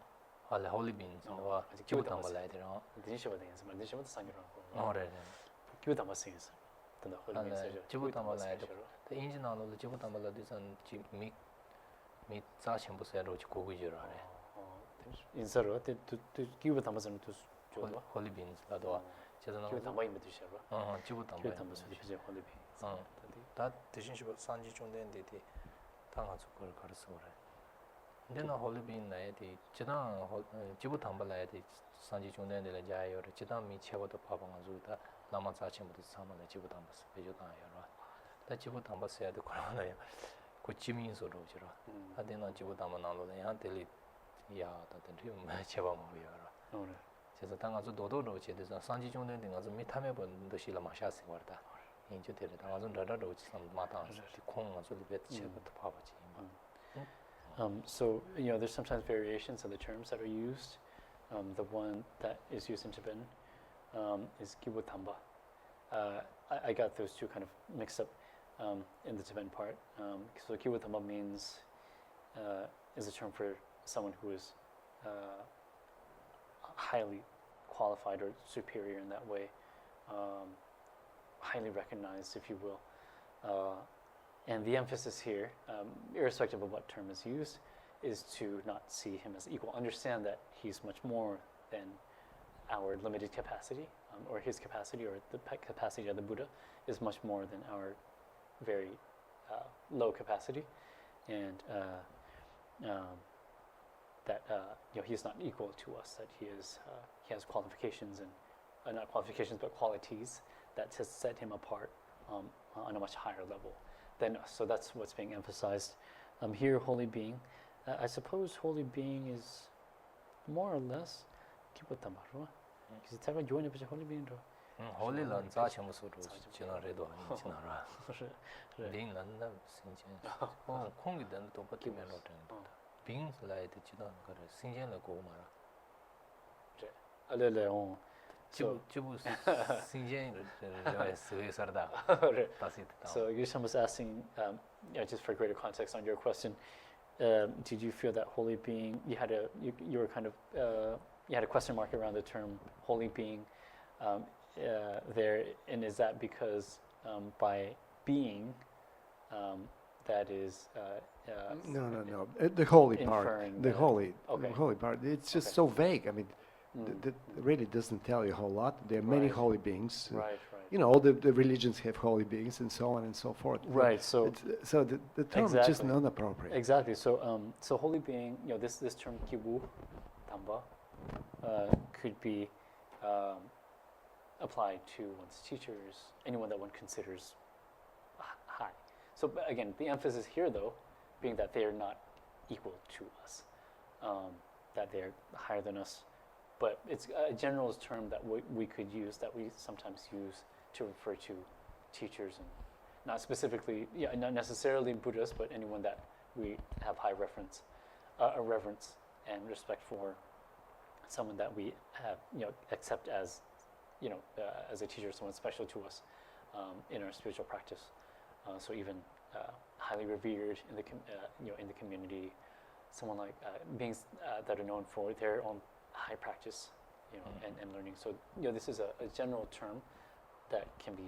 알라 홀리빈스 와 기부 담아야 돼요 대신 시발라 인사 대신 시발라 상기로 그래 기부 담아서 인사 된다 홀리빈스 지부 담아야 돼 인지나로 지부 담아야 돼선 미 자신부세로 고고지로 하래 인사로 때 기부 담아서는 또 좋아 홀리빈스 나도 제가 기부 담아 있는 뜻이야 기부 담아서 이제 홀리빈 다 대신 시 산지 중된데 당하서 그걸 가르쳐 그래 근데 나 홀리빈 나에디 제가 기부 담아라야 돼 산지 중된데 자요 제가 미 채워도 봐방아주다 라마 자체부터 사만에 기부 담아서 배우다 여러 다 기부 담아서야 돼 그러나요 그 지민소로 저러 하데나 기부 담아 나로네 한테리 야, 다들 좀 제발 뭐야. 그래서 당가서 도도로 제대로 산지 정도는 가서 미타메 본도 실라 마샤스 거다. 인제 되게 당가서 라라로 참 마타 콩 가서 리베트 체부터 봐보지. So, there's sometimes variations of the terms that are used. The one that is used in Tibetan is Kibutamba. I got those two kind of mixed up in the Tibetan part. So Kibutamba means is a term for someone who is highly qualified or superior in that way, highly recognized, if you will. And the emphasis here, irrespective of what term is used, is to not see him as equal. Understand that he's much more than our limited capacity, or his capacity, or the capacity of the Buddha is much more than our very low capacity. And that he's not equal to us. That he has qualifications and not qualifications but qualities that has set him apart on a much higher level than us. So that's what's being emphasized here. Holy being, I suppose holy being is more or less kibutamaro. Because it's ever joined with holy being. Holy land, such a muscle, generado, and general. Being London, Sinjin, Kongi then to put him in. Beings like the Chidan got a single gomara. A little So Yushan was asking, just for greater context on your question, did you feel that holy being, you were kind of, you had a question mark around the term holy being there, and is that because by being, that is no. The holy part, the holy part. It's just so vague. I mean, that really doesn't tell you a whole lot. There are many holy beings. Right. All the religions have holy beings and so on and so forth. Right. So the term is just inappropriate. Exactly. So holy being, this term kibu, tamba, could be applied to one's teachers, anyone that one considers high. So again, the emphasis here, though, being that they are not equal to us, that they are higher than us. But it's a general term that we could use, that we sometimes use to refer to teachers, and not specifically, not necessarily Buddhists, but anyone that we have high reverence and respect for, someone that we have, accept as as a teacher, someone special to us in our spiritual practice. So even highly revered in the community, someone like beings that are known for their own high practice, and learning. So this is a general term that can be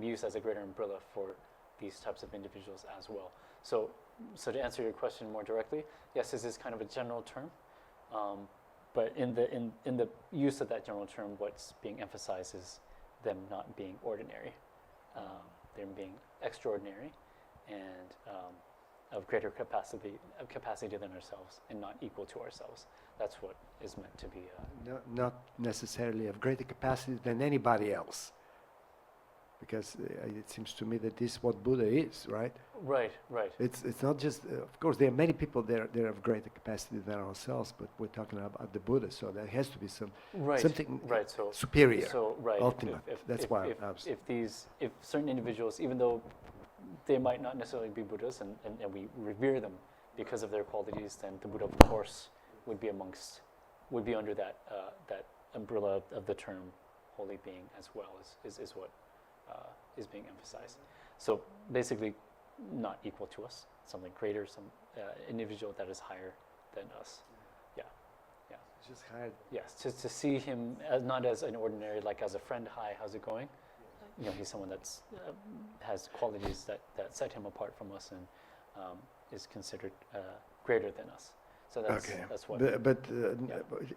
used as a greater umbrella for these types of individuals as well. So to answer your question more directly, yes, this is kind of a general term, but in the use of that general term, what's being emphasized is them not being ordinary, them being extraordinary, and of greater capacity than ourselves, and not equal to ourselves. That's what is meant to be. Not necessarily of greater capacity than anybody else. Because it seems to me that this is what Buddha is, right? Right. It's not just, of course, there are many people there of greater capacity than ourselves, but we're talking about the Buddha, so there has to be something superior, ultimate. That's why if certain individuals, even though they might not necessarily be Buddhas, and we revere them because of their qualities, then the Buddha, of course, would be under that umbrella of the term holy being as well, is what is being emphasized. So basically, not equal to us, something greater, some individual that is higher than us. Yeah. Just higher. Yes, to see him not as an ordinary, like as a friend. Hi, how's it going? He's someone that's has qualities that set him apart from us and is considered greater than us. So that's what. But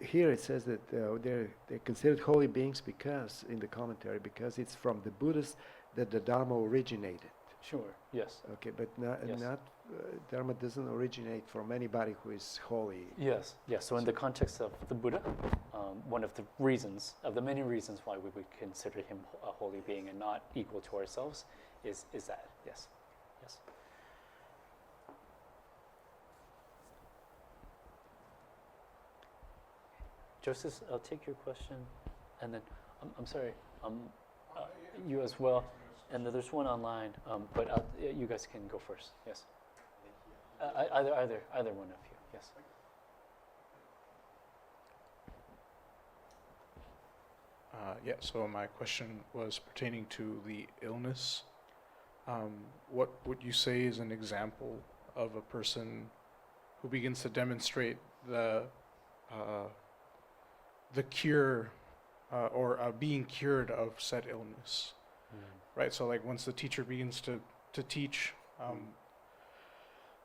here it says that they're considered holy beings because, in the commentary, because it's from the Buddhists that the Dharma originated. Sure. Yes. Okay, but not Dharma doesn't originate from anybody who is holy. Yes. So in the context of the Buddha, one of the many reasons why we would consider him a holy being and not equal to ourselves is that. Yes. Joseph, I'll take your question, and then I'm sorry, you as well, and then there's one online, but you guys can go first. Yes. Either one of you. Yes. So my question was pertaining to the illness. What would you say is an example of a person who begins to demonstrate the cure or being cured of said illness, right? So like once the teacher begins to teach,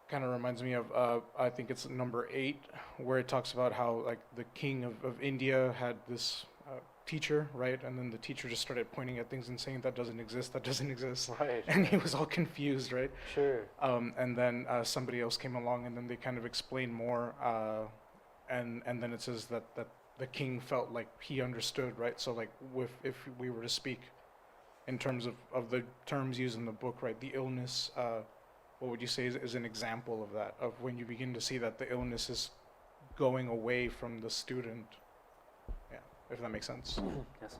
kind of reminds me of I think it's number 8, where it talks about how like the king of India had this teacher, right? And then the teacher just started pointing at things and saying that doesn't exist. Right. And he was all confused, right? Sure. And then somebody else came along, and then they kind of explained more, and then it says that the king felt like he understood, right? So like if we were to speak in terms of the terms used in the book, right? The illness, what would you say is an example of that, of when you begin to see that the illness is going away from the student? Yeah, if that makes sense. Yes.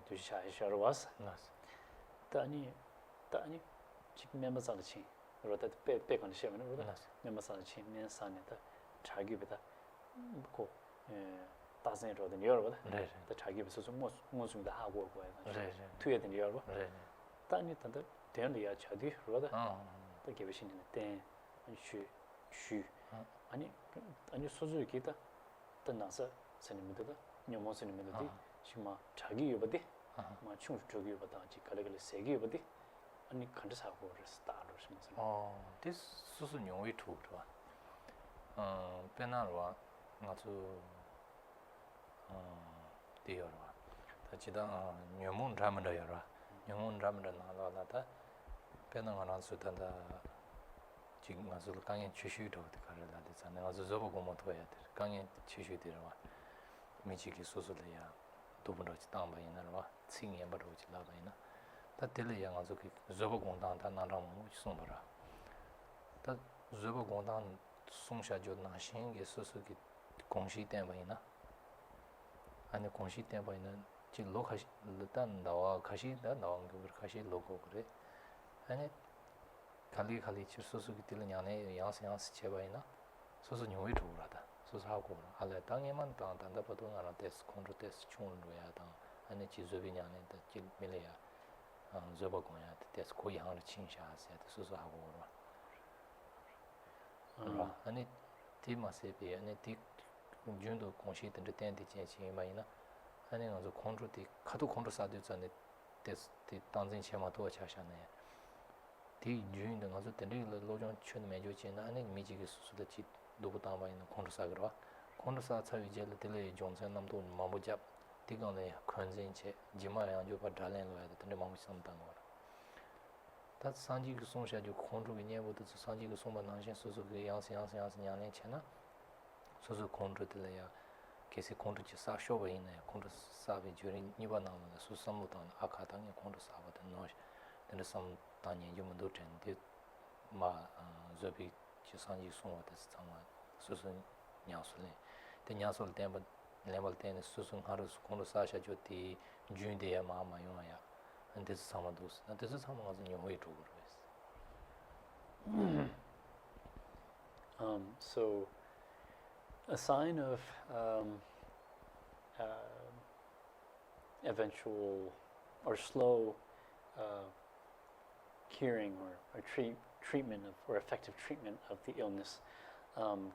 두시샤이샤로와스 다니 지금 멤버살치 로다 빼건 시험은 로다 멤버살치 년산에다 자기보다 고 다zen 로다 여러보다 네 자기부터 좀 무슨다 하고 거야 네 투에 된 여러보 네 다니 단다 대연이야 자디 로다 되게 be신인데 슈 아니 소주 기타 끝나서 선임들다 녀모 선임들이 지금 자기 유버디 뭐 충 저기 유버다 지가래를 세기 유버디 아니 간다사고 스타로 심슨 this 수수 용의 투도 페나로와 나주 디어로와 다지다 녀문 라면다여라 녀문 라면다 나라다 페나가 수단다 지금 가서 강에 취슈도 가려다 되잖아 가서 저거 고모도 해야 돼 강에 취슈되라와 미치기 소소들이야 도부러지 땅바이나와 칭에 버러지 라바이나 다 들려야 가서 그 저거 공단 다 나랑 뭐送버라 다 저거 공단 송샤죠 나신게 소소기 공시 때문이나 아니 공시 때문에는 지 로카시 일단 나와 가시 다 나온 거 가시 로고 그래 아니 칼리 치소스기 til냐네 양스 제바이나 소소 녀이 도라다 소소하고 알레 당에만 단다버도 나라 테스 콘트로 테스 총로야다 아니 지조비냐네 지 밀레야 저버고야 테스 고양을 친샤세 소소하고 아니 티마세비 아니 티 준도 공시든데 텐디 제치마이나 아니 가서 콘트로티 카도 콘트로 사드잖아 테스 티 단진 체마도 차샤네 티 주인도 가서 텐디 로존 춘 메조치나 아니 미지게 수수다치 도부타마이나 콘트로 사그라 콘트로 사차 이제를 텔레 존선 남도 마모잡 티간에 컨젠체 지마야 조바 달렌로야 텐디 마모삼탄 거라 다 산지그 송샤주 콘트로 녀보도 산지그 송바 나신 수수게 양스 냐네 체나 소소 콘트로들이야 계속 콘트치 사쇼가 있네 콘트 사비 주린 니바나는 수삼무단 아카당에 콘트 사바든 노시 근데 삼 단위 좀도 텐데 마 저비 지산지 송와데 상마 소소 냐솔네 데 냐솔 때바 레벨 때는 소소 하루스 콘트 사샤 조티 주인데야 마마요야 근데 사마도스 근데 사마가 녀호이 두고 So a sign of eventual or slow curing or treatment of, or effective treatment of the illness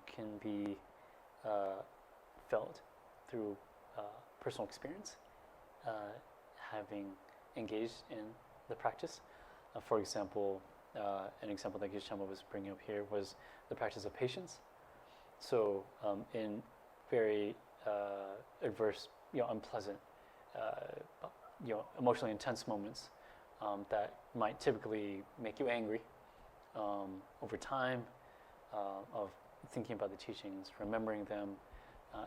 can be felt through personal experience, having engaged in the practice. For example, an example that Geshe was bringing up here was the practice of patience. So in very adverse, unpleasant, emotionally intense moments that might typically make you angry, over time of thinking about the teachings, remembering them,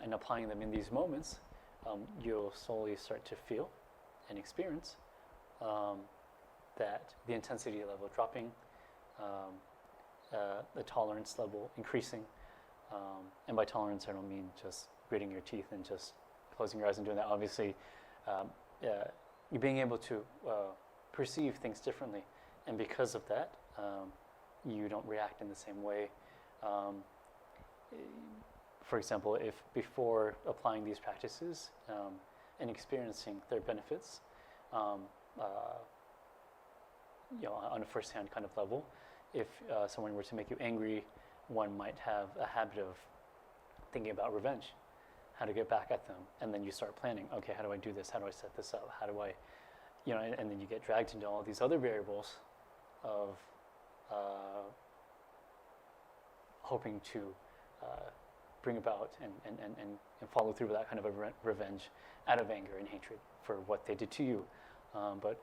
and applying them in these moments, you'll slowly start to feel and experience that the intensity level dropping, the tolerance level increasing. And by tolerance, I don't mean just gritting your teeth and just closing your eyes and doing that. Obviously, you're being able to perceive things differently. And because of that, you don't react in the same way. For example, if before applying these practices and experiencing their benefits, on a first-hand kind of level, if someone were to make you angry, one might have a habit of thinking about revenge, how to get back at them, and then you start planning, okay, how do I do this, how do I set this up, how do I, and then you get dragged into all these other variables of hoping to bring about and follow through with that kind of a revenge out of anger and hatred for what they did to you. But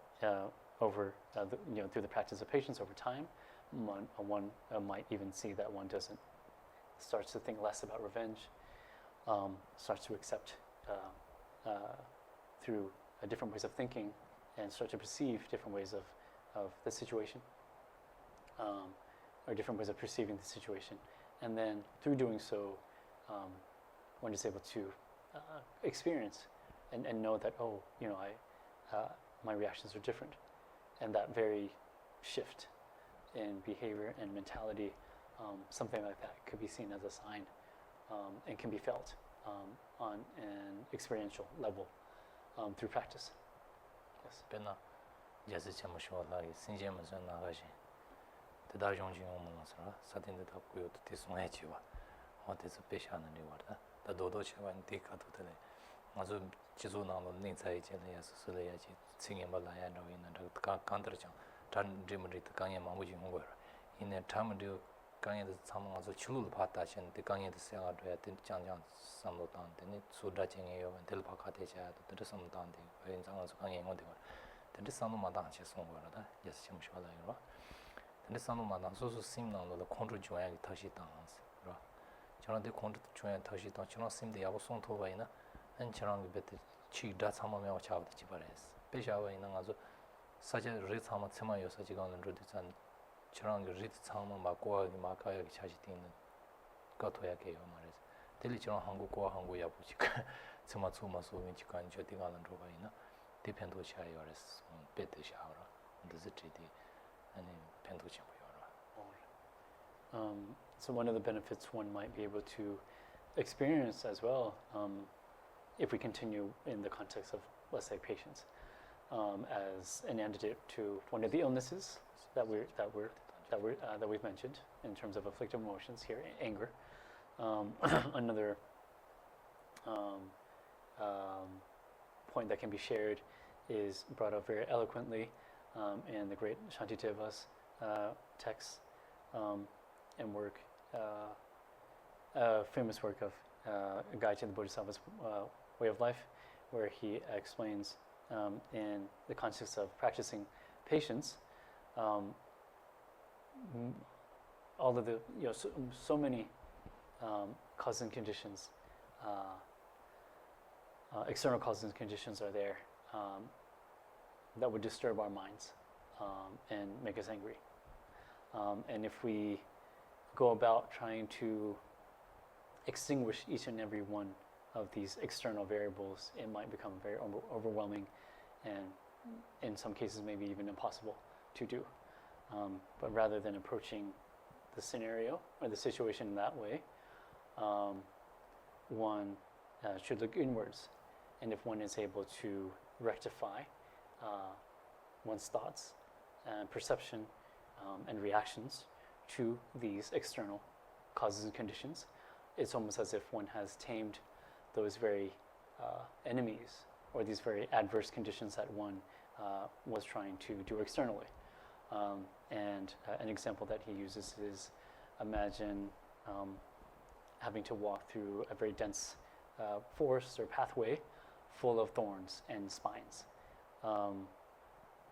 over through the practice of patience over time, one might even see that one starts to think less about revenge, starts to accept through different ways of thinking, and start to perceive different ways of the situation, or different ways of perceiving the situation. And then through doing so, one is able to experience and know that, my reactions are different. And that very shift in behavior and mentality, something like that could be seen as a sign and can be felt on an experiential level through practice. Yes. Pena jasi chama shola sinje ma zan na ga shin de da jong jing mo sa sa tin de ta ku yo te so he chi ba ho te so pe sha na ni wa da do do che ban te ka to de ma zo ji zo na lo ning sai che le ya so le ya chi sing ye ma la ya no yin na da kan ter chang tan de mo ri ta kan ye ma mo ji ho go in the time de kan ye de sam ma zo chi lu ba ta chen de kan ye de sa ga do ya de chang chang sam lo tan de ni su da chen ye yo ban del ba ka te cha de sam tan de yin chang so kan ye ngo de 근데 산노마당 제송 거라다 예스 좀 쉬어라 이거 근데 산노마당 소소 심나로 컨트롤 조약이 다시 당한스 그러 저런데 컨트롤 조약 다시 당 저런 심데 야고 송토바이나 한 저런 게 베트 치다 참아면 차오도 지발했어 배샤와 있는 가서 사제 리 참아 참아요서 지금은 로드산 저런 게 리트 참아 막고 마카야기 차지 되는 것도야 개요 말이지 들리 저런 한국과 한국 야부지 tsima tsuma su mi chika ni choti galan ro ba ina de pento cha yores pete sha ora de ziti de ani pento cha So one of the benefits one might be able to experience as well, if we continue in the context of, let's say, patience, as an antidote to one of the illnesses that we've mentioned in terms of afflictive emotions here, anger. Another point that can be shared is brought up very eloquently in the great Shantideva's texts and work, a famous work of a guide to the Bodhisattva's way of life, where he explains in the context of practicing patience, all of the so many causes and conditions, external causes and conditions are there that would disturb our minds and make us angry. And if we go about trying to extinguish each and every one of these external variables, it might become very overwhelming and in some cases maybe even impossible to do. But rather than approaching the scenario or the situation in that way, one should look inwards. And if one is able to rectify one's thoughts and perception and reactions to these external causes and conditions, it's almost as if one has tamed those very enemies or these very adverse conditions that one was trying to do externally. And an example that he uses is, imagine having to walk through a very dense forest or pathway full of thorns and spines.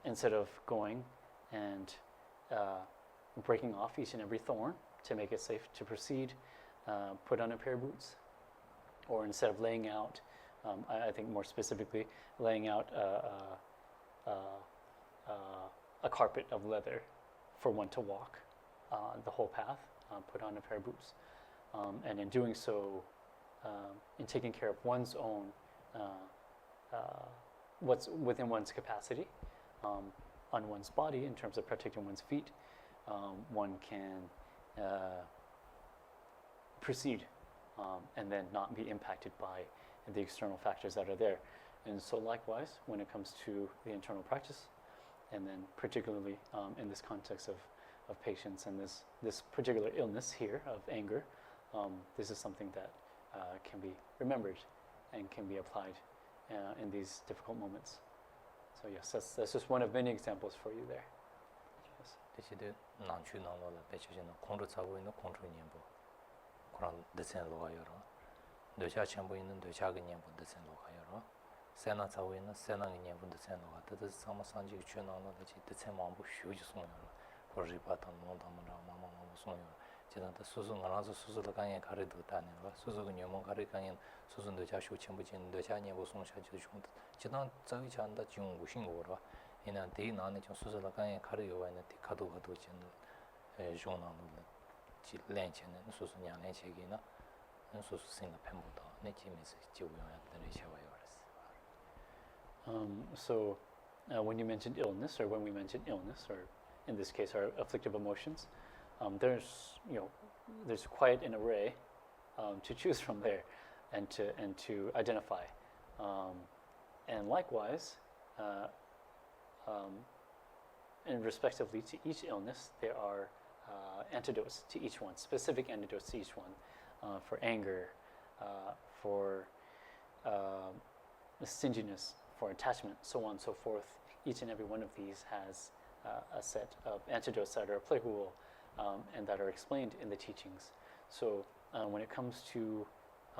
Instead of going and breaking off each and every thorn to make it safe to proceed, put on a pair of boots. Or instead of laying out, I think more specifically, laying out a carpet of leather for one to walk the whole path, put on a pair of boots. And in doing so, in taking care of one's own, what's within one's capacity, on one's body in terms of protecting one's feet, one can proceed and then not be impacted by the external factors that are there. And so likewise, when it comes to the internal practice, and then particularly in this context of patience and this particular illness here of anger, this is something that can be remembered and can be applied in these difficult moments. So yes, that's just one of many examples for you there. Yes. 대신에 난추 나눠라 배치는 공로 차고 있는 공로 년보 그런 데센로가 여러 뇌자 전부 있는 뇌자가 년보 데센로가 여러 세나 차고 있는 세나 년보 데센로가 뜻 상마상지 추나노다 지 데센만부 휴지 송여 거리바탄 논담나 마마마 송여 지난다 수수 알아서 수수를 강에 가르도 다니고 수수가 녀몬 가르 강에 수수도 자쇼 전부진 뇌자 년보 송샤지 좀 지난 저기 잔다 지금 무신 거라 이나 대나네 좀 수수를 강에 가르요 와는 가도 진 조나노 지 렌체는 수수냐 렌체기나 수수 생각 펜보다 내 팀에서 지우요야 들으셔와요. So when you mentioned illness, or when we mentioned illness, or in this case our afflictive emotions, there's quite an array to choose from there, and to identify, and likewise, and respectively to each illness, there are antidotes to each one, specific antidotes to each one, for anger, for stinginess, for attachment, so on and so forth. Each and every one of these has a set of antidotes that are applicable and that are explained in the teachings. So when it comes to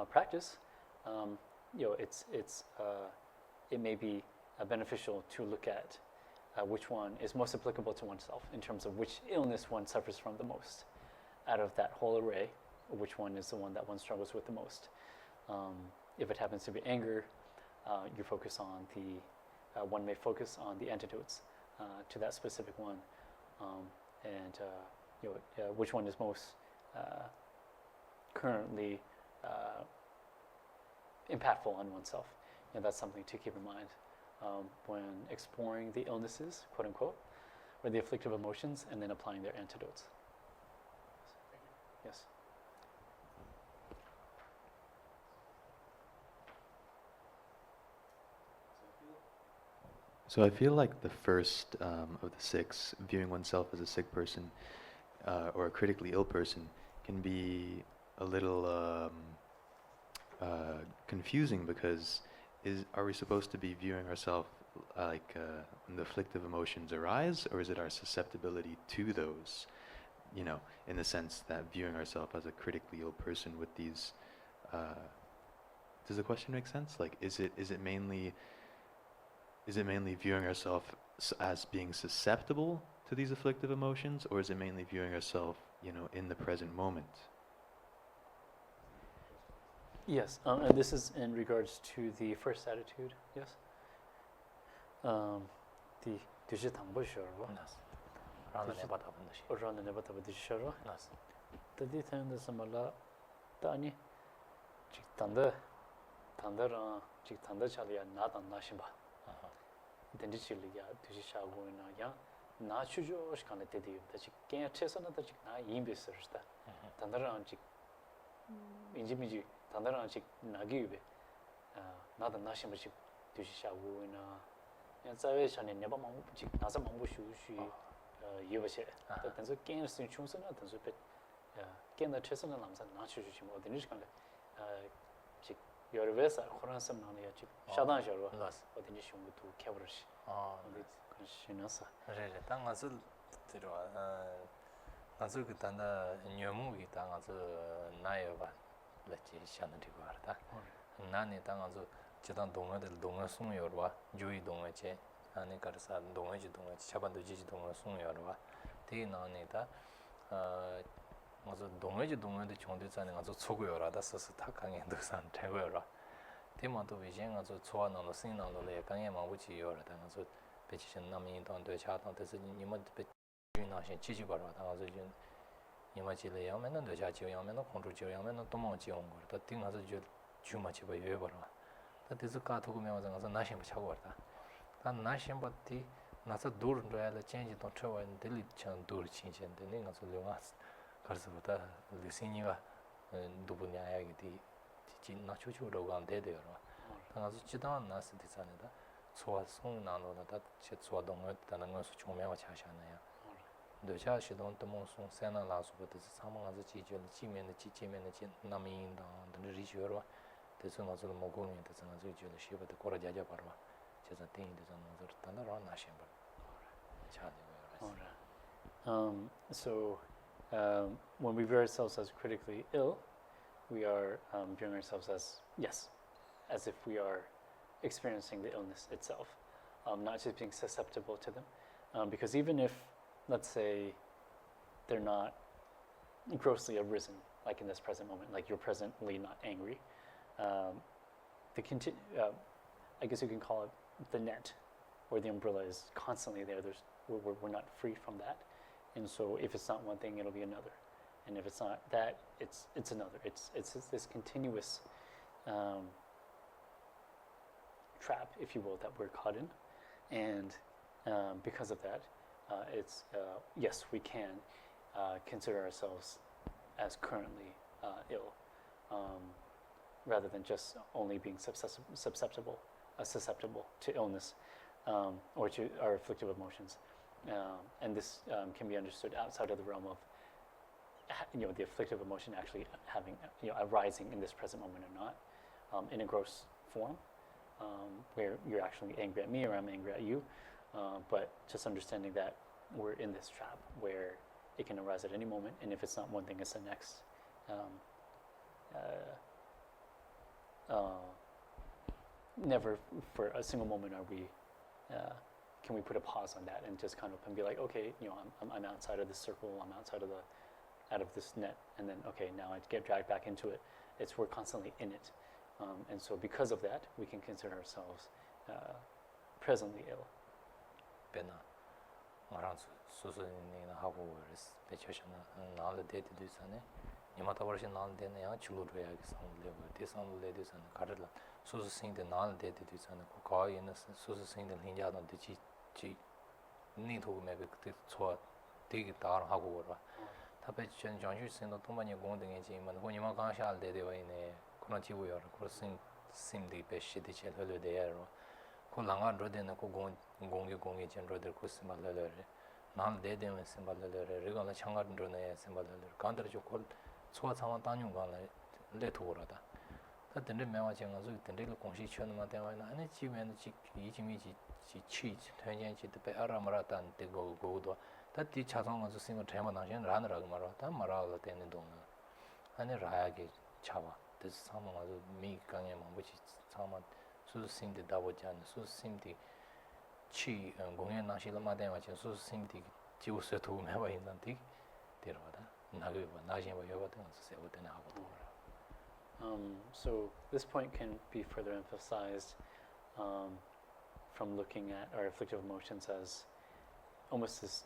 practice, it may be beneficial to look at which one is most applicable to oneself in terms of which illness one suffers from the most. Out of that whole array, which one is the one that one struggles with the most. If it happens to be anger, you focus on one may focus on the antidotes to that specific one, and which one is most currently impactful on oneself. That's something to keep in mind when exploring the illnesses, quote unquote, or the afflictive emotions, and then applying their antidotes. Yes. So I feel like the first of the six, viewing oneself as a sick person or a critically ill person, can be a little confusing, because are we supposed to be viewing ourselves when the afflictive emotions arise, or is it our susceptibility to those? In the sense that viewing ourselves as a critically ill person with these, does the question make sense? Like, is it mainly viewing ourselves as being susceptible to these afflictive emotions, or is it mainly viewing ourselves, in the present moment? Yes, and this is in regards to the first attitude. Yes. The Geshe Tsultim Gyeltsen. Rana nebata bodhicitta. Tadi thanda samala tani chik tanda ra chik tanda chaliya na tan na shimba. Dendi chiliya dushi shago ina ya na chujo shkana tedi da chik kenya chesa na da chik na yimbe sirsta. Tanda ra chik inji tanda ra chik nagi ube na tan na shimba chik dushi shago ina ya zawe chane neba mambu chik nasa mambu shu yubache. Tanzo kenya sin chungsa na tanzo pe kenya chesa na lamsa na chujo chimo dendi shkana chik yorvesa khoran sam na ya chik shadan jarwa dendi shungu tu kevrish. Shinasa. Rere, ta nga zu tirwa, nga zu ki tanda nyomu ki ta nga zu nayo ba la chi shana tigwa rata. Nani ta nga zu chidang donga del donga sung yorwa, juyi donga che, nani karasa donga chi, chabandu chi donga sung yorwa. Tegi nani ta nga zu donga de chongde zani nga zu tsugu yorwa, da sasa ta kange duksan tego yorwa. Tegi manto vijen nga zu tsuwa nanglo, sing nanglo le kange mangu chi yorwa, ta nga zu pechichen nami tang doi cha tang tesi nima pe yun na shen chi chi barwa ta nga zi yun nima chi le yang men na doi cha chi yang men na kong chu chi yang men na tomang chi yung kor ta ting nga zi ju chu ma chi ba yoy barwa ta tesi ka thuku mewa zi nga zi na shen pa cha kor ta na shen pa ti nga zi dur ndoya la chen chi tong chewa yin dili chan dur chin chen teni nga zi liu nga kar zi ta li sin yi wa dubu nyaya ki ti chi na chu chu ro gang de de yorwa ta nga zi chi tang na si ti sa ni ta tsuwa sung nanglo na ta che tsuwa dongo tanda nga su chungme wa cha sha na ya do cha shi dong tamong sung sen na la su pa tesi sama nga zi chi jo la chi men na chi nami yin dang danda ri shi yorwa tesi nga zi la mo gong yin tesi nga zi jo la shi pa te kora jaja parwa che zan ting yin tesi nga zi tanda ra na shen par cha di Alright. So when we view ourselves as critically ill, we are viewing ourselves as as if we are experiencing the illness itself, not just being susceptible to them. Because even if, let's say, they're not grossly arisen, like in this present moment, like you're presently not angry, I guess you can call it the net, or the umbrella is constantly there. We're not free from that. And so if it's not one thing, it'll be another. And if it's not that, it's another. It's this continuous trap, if you will, that we're caught in, and because of that, yes, we can consider ourselves as currently ill, rather than just only being susceptible to illness or to our afflictive emotions, and this can be understood outside of the realm of the afflictive emotion actually having arising in this present moment or not, in a gross form. Where you're actually angry at me or I'm angry at you, but just understanding that we're in this trap where it can arise at any moment, and if it's not one thing, it's the next. Never for a single moment are we. Can we put a pause on that and just kind of and be like, okay, I'm outside of this circle, I'm outside of out of this net, and then okay, now I get dragged back into it. We're constantly in it. And so because of that, we can consider ourselves presently ill. Bena, marang su ni na hagu waris, pechosha na le de du sane, Nimata version nal de ya chulu roya ki sang le de sang le de san karla so sing de nal de de san ko ka yin so sing de linja don de chi ni to me be de cho de gi dar ha go ra ta pe chen jang shu sin do tong ban ye gong de ji man ko nima gang sha de wa ne ko na chi wo yo ko sim de pe shi de che le de ya ro ko langa ro de na ko gong ge chen ro de ko sim ba le le nal de de sim ba le le re ga la chang ga ro ne sim ba le le kan de jo ko 초아 상황 단용 간에 레토라다. 다 된데 매와 정가 저 된데 공시圈만 대와나 아니 지면 지 이지미지 지 전년지 때 알아마라단 되고 고도 다디 차상가 저 생각 잘못 나신 라느라고 말아 다 말아도 되는 동 아니 라야게 차와 그 상황 아주 미강에 뭐지 상황 수심데 다보지 않는 수심디 치 공연 나시를 마대와 저 수심디 지우서 도움해 봐 있는데 데려와다 So this point can be further emphasized from looking at our afflictive emotions as almost this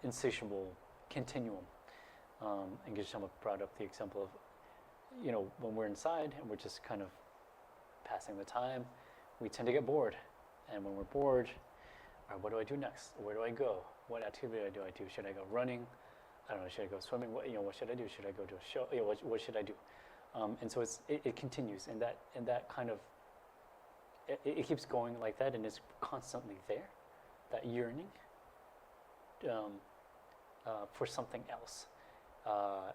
insatiable continuum. And Geshe brought up the example of, when we're inside and we're just kind of passing the time, we tend to get bored. And when we're bored, all right, what do I do next? Where do I go? What activity do I do? Should I go running? I don't know. Should I go swimming? What should I do? Should I go to a show? What should I do? And so it continues, and that kind of it keeps going like that, and it's constantly there, that yearning for something else,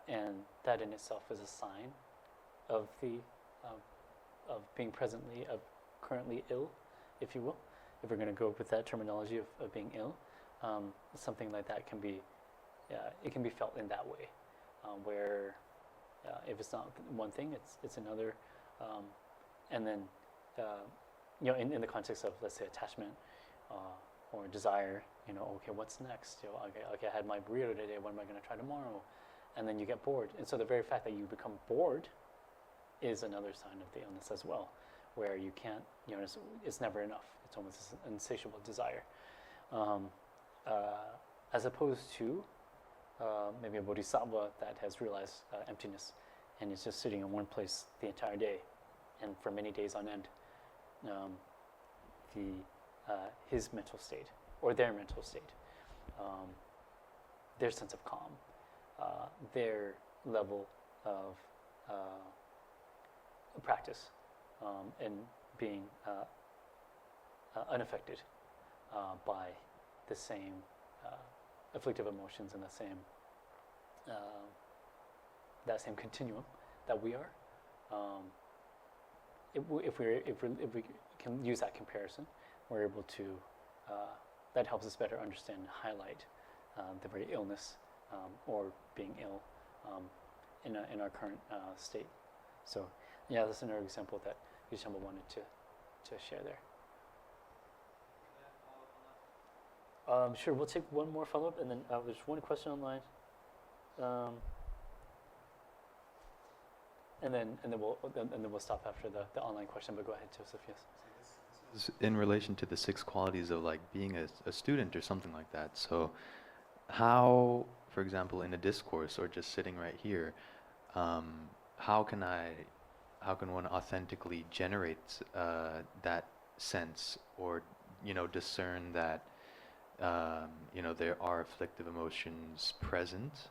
and that in itself is a sign of being currently ill, if you will. If we're going to go with that terminology of being ill. Something like that can be, it can be felt in that way, where if it's not one thing, it's another, and then in the context of, let's say, attachment or desire, okay, what's next? Okay, I had my burrito today. What am I going to try tomorrow? And then you get bored, and so the very fact that you become bored is another sign of the illness as well, where you can't, it's never enough. It's almost this insatiable desire. As opposed to maybe a bodhisattva that has realized emptiness and is just sitting in one place the entire day and for many days on end. His mental state or their mental state, their sense of calm, their level of practice and being unaffected by the same afflictive emotions and that same continuum that we are. If we can use that comparison, we're able to. That helps us better understand and highlight the very illness or being ill in our current state. So, yeah, that's another example that Geshe wanted to share there. Sure, we'll take one more follow-up, and then there's one question online, and then we'll stop after the online question. But go ahead, Joseph. Yes. This is in relation to the 6 qualities of like being a student or something like that. So, how, for example, in a discourse or just sitting right here, how can one authentically generate that sense, or discern that there are afflictive emotions present,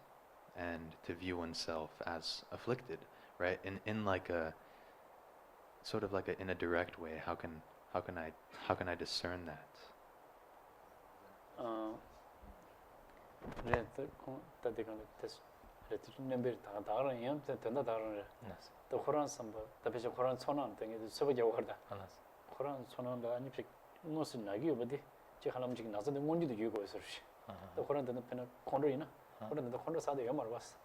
and to view oneself as afflicted, right? In like a sort of like in a direct way, how can I discern that? 그런데 콘도 사도 여말 왔어.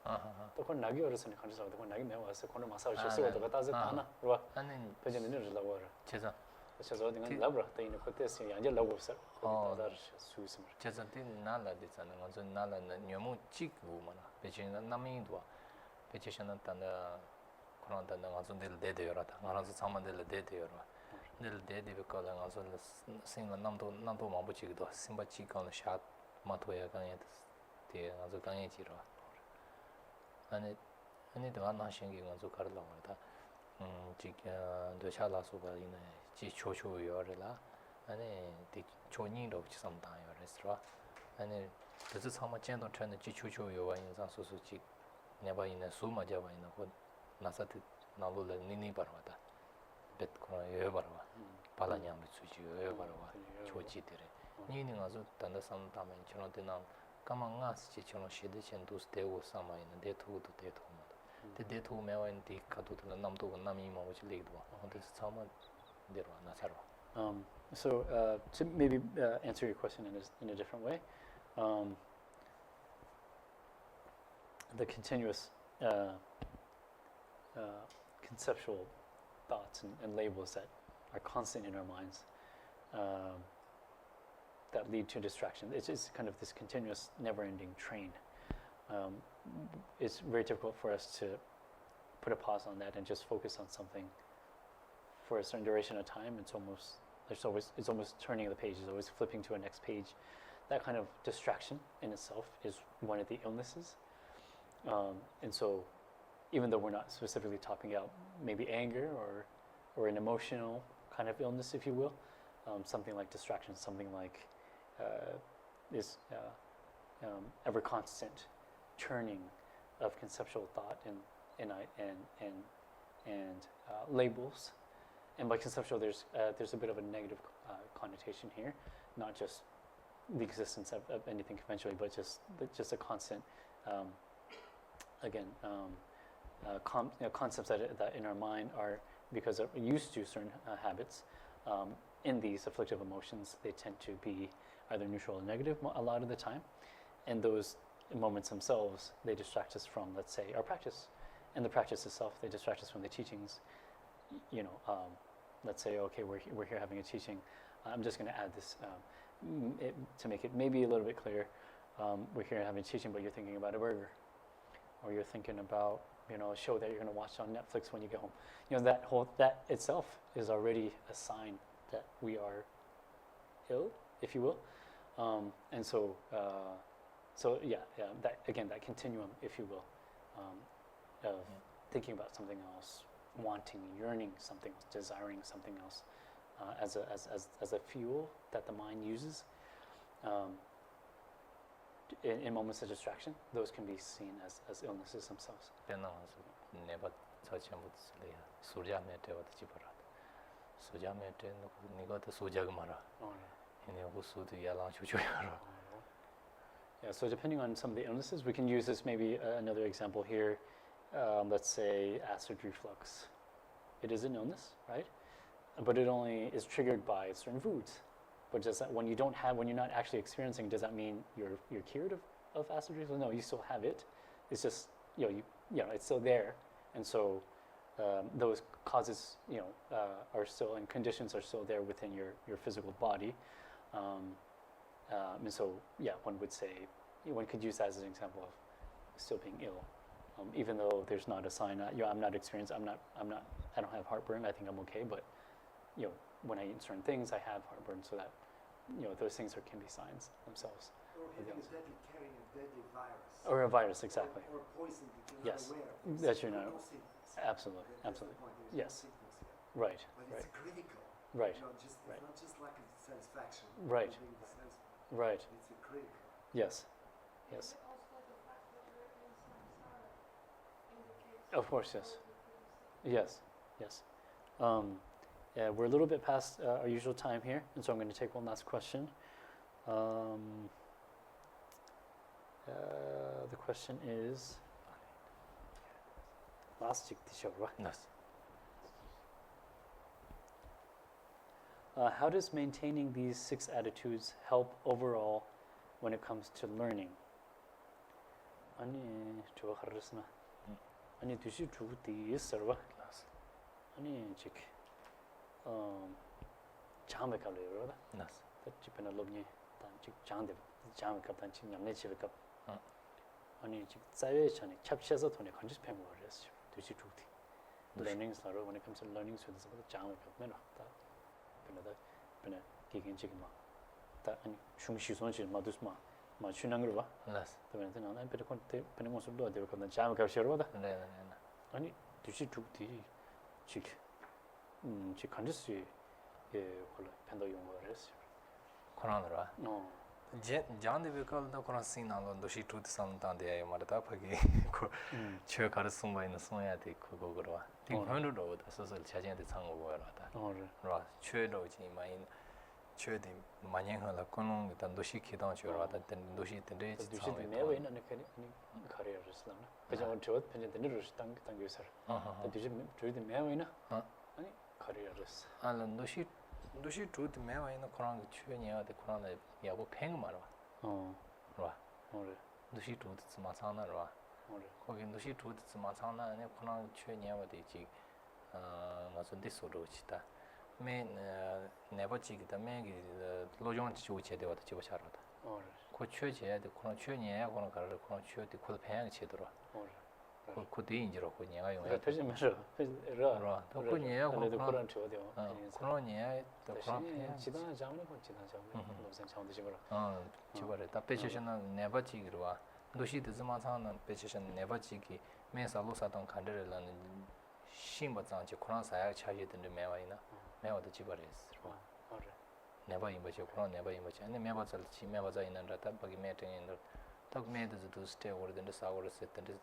또 콘 나기 어렸으니 간주사도 콘 나기 매워 왔어. 콘도 마사를 실수가 더 따서 따나. 그봐. 아니 배전에 늘으려고 하라. 제가 어디 라브라 때문에 그때서 양재 라고 없어. 거기다 수있음. 제가 된 나라데잖아. 먼저 나라는 너무 찍고만. 배전은 남이도. 배전은 단다 그런다 나가서 될 대대요라다. 나라서 상만될 대대요라. 늘 대대비거든 가서 생각 남도 마부지기도 심바치거는 샷 마토야 강에 대 가서 강에 지러. 아니 내가 나신게 가서 가르라고 하다 지금 도샤라소가 이네 지 초초요래라 아니 디 초니로 지삼다요 레스트라 아니 그래서 상마 젠도 트렌드 지 초초요와 인상 소소지 내가 이네 수마자와 이네 고 나사트 나로를 니니 바라다 벳코나 바라와 발라냐면 수지요 바라와 초지들에 니니 가서 단다 삼다면 저런 때나 까망아스 저런 시대 전도스 대고 삼아 있는 대토도 대토 the death who may want to cut to the number of Namima, which lead one. This is how much there are. So, to maybe answer your question in a different way, the continuous conceptual thoughts and labels that are constant in our minds that lead to distraction. It's just kind of this continuous, never-ending train. It's very difficult for us to put a pause on that and just focus on something for a certain duration of time. It's almost turning the page. It's always flipping to a next page. That kind of distraction in itself is one of the illnesses. And so, even though we're not specifically talking about maybe anger or an emotional kind of illness, if you will, something like distraction, something like this ever constant churning of conceptual thought and labels. And by conceptual, there's a bit of a negative connotation here, not just the existence of anything conventionally, but just a constant, concepts that in our mind are, because we're used to certain habits. In these afflictive emotions, they tend to be either neutral or negative a lot of the time, and those moments themselves, they distract us from, let's say, our practice. And the practice itself, they distract us from the teachings. Let's say, okay, we're here having a teaching. I'm just going to add this to make it maybe a little bit clear. We're here having a teaching, but you're thinking about a burger, or you're thinking about a show that you're going to watch on Netflix when you get home. That itself is already a sign that we are ill, if you will. And so. That continuum, if you will, of thinking about something else, wanting, yearning something else, desiring something else, as a fuel that the mind uses in moments of distraction, those can be seen as illnesses themselves. Yeah, so depending on some of the illnesses, we can use this maybe another example here. Let's say acid reflux. It is an illness, right? But it only is triggered by certain foods. But does that, when you're not actually experiencing, does that mean you're cured of acid reflux? No, you still have it. It's just it's still there, and so those causes are still, and conditions are still there within your physical body. And so, one would say, one could use that as an example of still being ill, even though there's not a sign. I'm not experienced. I don't have heartburn. I think I'm okay. But when I eat certain things, I have heartburn. So that those things can be signs themselves. Or carrying a deadly virus. Or a virus, exactly. Or poison that Yes, you're not aware of. that you're not. No symptoms. Absolutely, That's absolutely. the point. There's Yes. no symptoms here. Right, But right, it's critical. right, It's right. not just like a satisfaction. Right. Being satisfied. right. It's a critical. Yes, yes. Of course, yes. Yes, yes. We're a little bit past our usual time here, and so I'm going to take one last question. The question is, how does maintaining these 6 attitudes help overall when it comes to learning? 아니 두시 주디 있어봐. 아니 직 잠에 갈래요. 나스. 집에나 롭니 단직 장데 잠에 갔단 친 냠내 집에 가. 아니 직 자외 전에 캡셔서 돈에 건지 팽고 그랬어. 두시 주디. Learning is when it comes to learning so this about 잠에 가면 왔다. 그러다 그냥 기긴 지금 막. 다 아니 춤시 손실 마두스마 마 추낭으로 봐. Yes. 그러면 나는 베르콘테 베르콘스도 어디 거든 잠을 가셔로다. 네. 아니 두시 두디 직 직 간지스 예 콜라 팬더 용어를 했어요. 코로나로. 제 장데 베컬다 코로나 신나로 도시 투트 상단데 말다 파기 저 가르송 바이는 송야 돼 그거 그러와. 딩헌으로 소설 자진한테 상고 거라다. 라 최로 지마인 최대 만행하라 코는 일단 도시 기동 저라다 도시 때에 도시 매워 있는 그 카리어를 쓰나. 그저 저 편에 되는 로스 당겨서. 도시 저희도 매워 있나? 아니 카리어를 쓰. 도시 truth 매워 있는 코로나 추연이야 돼 코로나 야고 팽 말아. 라. 도시 truth 스마상나 라. 거기 도시 truth 스마상나 아니 코로나 추연이야 되지. 나서 디소로 치다. 매 네버지기다 매기 로종 지우체 되어다 지워샤로다. 그 추여져야 돼. 코로나 추연이야 코로나 가르 코로나 추여디 코 팽 치더라. 그 뒤인지로 그 내가 용해. 표시면서 라. 그 내가 코로나 저어요. 코로나에 또 코로나 지단 장로 지단 장로 로선 장도 집으로. 집으로 답배시는 네버지기로 와. 도시 드즈마상은 배치션 네버지기 매사로사동 칸들라는 심바장지 코로나 사야 차지된 매와이나 매와도 집어레스. 네버 임버지 코로나 네버 임버지 아니 매버절 지 매버자 있는 라다 바기 매트인들 딱 매드도 스테 오르든 사고를 세트들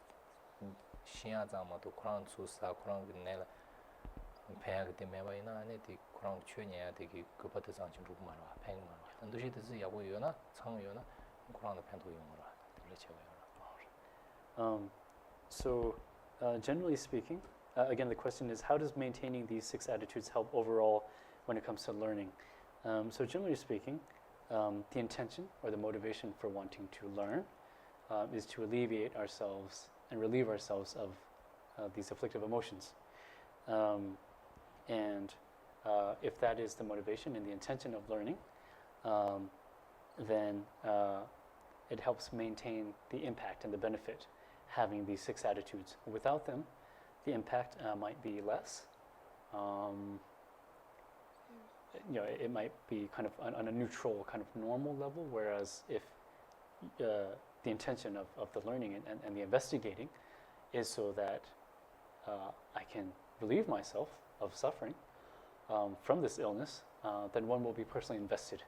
시야자마도 코로나 수사 코로나 내라 배하게 되면 매와이나 아니디 코로나 추연해야 되기 그것도 장치 누구 말아 팽 말아 도시 드즈 야고요나 상요나 코로나 팬도 용어라 So generally speaking, again the question is how does maintaining these 6 attitudes help overall when it comes to learning? So generally speaking, the intention or the motivation for wanting to learn is to alleviate ourselves and relieve ourselves of these afflictive emotions. And if that is the motivation and the intention of learning, then it helps maintain the impact and the benefit having these 6 attitudes. Without them, the impact might be less. It might be kind of on a neutral, kind of normal level, whereas if the intention of the learning and the investigating is so that I can relieve myself of suffering from this illness, then one will be personally invested.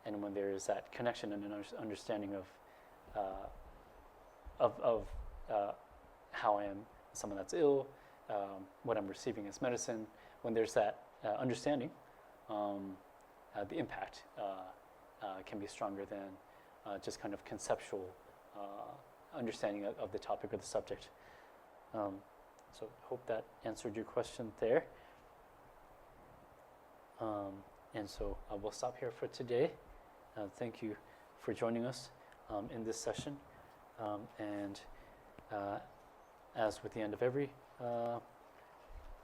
And when there is that connection and an understanding of how I am someone that's ill, what I'm receiving as medicine, when there's that understanding, the impact can be stronger than just kind of conceptual understanding of the topic or the subject. So hope that answered your question there. And so we'll stop here for today. Thank you for joining us in this session. And as with the end of every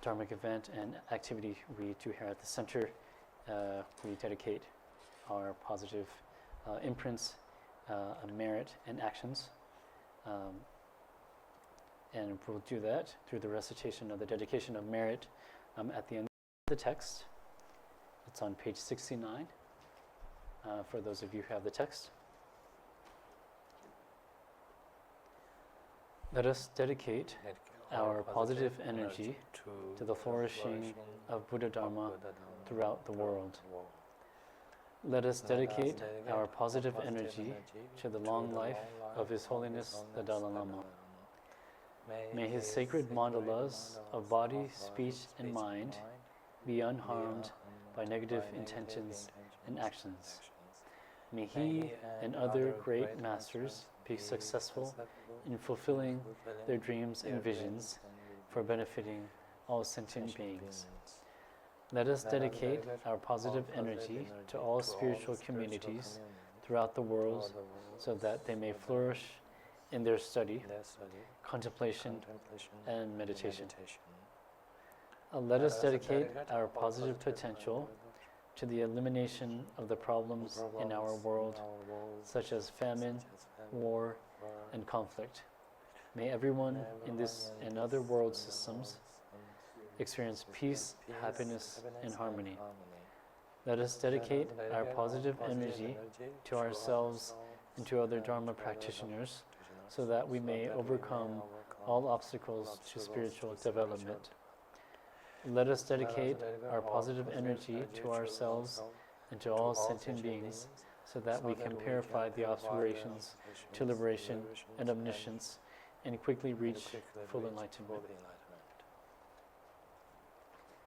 Dharmic event and activity we do here at the center, we dedicate our positive imprints, merit, and actions. And we'll do that through the recitation of the dedication of merit at the end of the text. It's on page 69 for those of you who have the text. Let us dedicate our positive energy to the flourishing of Buddha Dharma throughout the world. Let us dedicate our positive energy to the long life of His Holiness the Dalai Lama. May his sacred mandalas of body, speech, and mind be unharmed by negative intentions and actions. May he and other great masters be successful in fulfilling their dreams and visions for benefiting all sentient beings. Let us dedicate our positive energy to all spiritual communities throughout the world so that they may flourish in their study, contemplation, and meditation. Let us dedicate our positive potential to the elimination of the problems in our world, such as famine, war, and conflict. May everyone in this and other world systems experience peace, happiness, and harmony. Let us dedicate our positive energy to ourselves and to other Dharma practitioners, so that we may overcome all obstacles to spiritual development. Let us dedicate our positive energy to ourselves and to all sentient beings, so that we can purify the obscurations to liberation and omniscience, and quickly reach full enlightenment.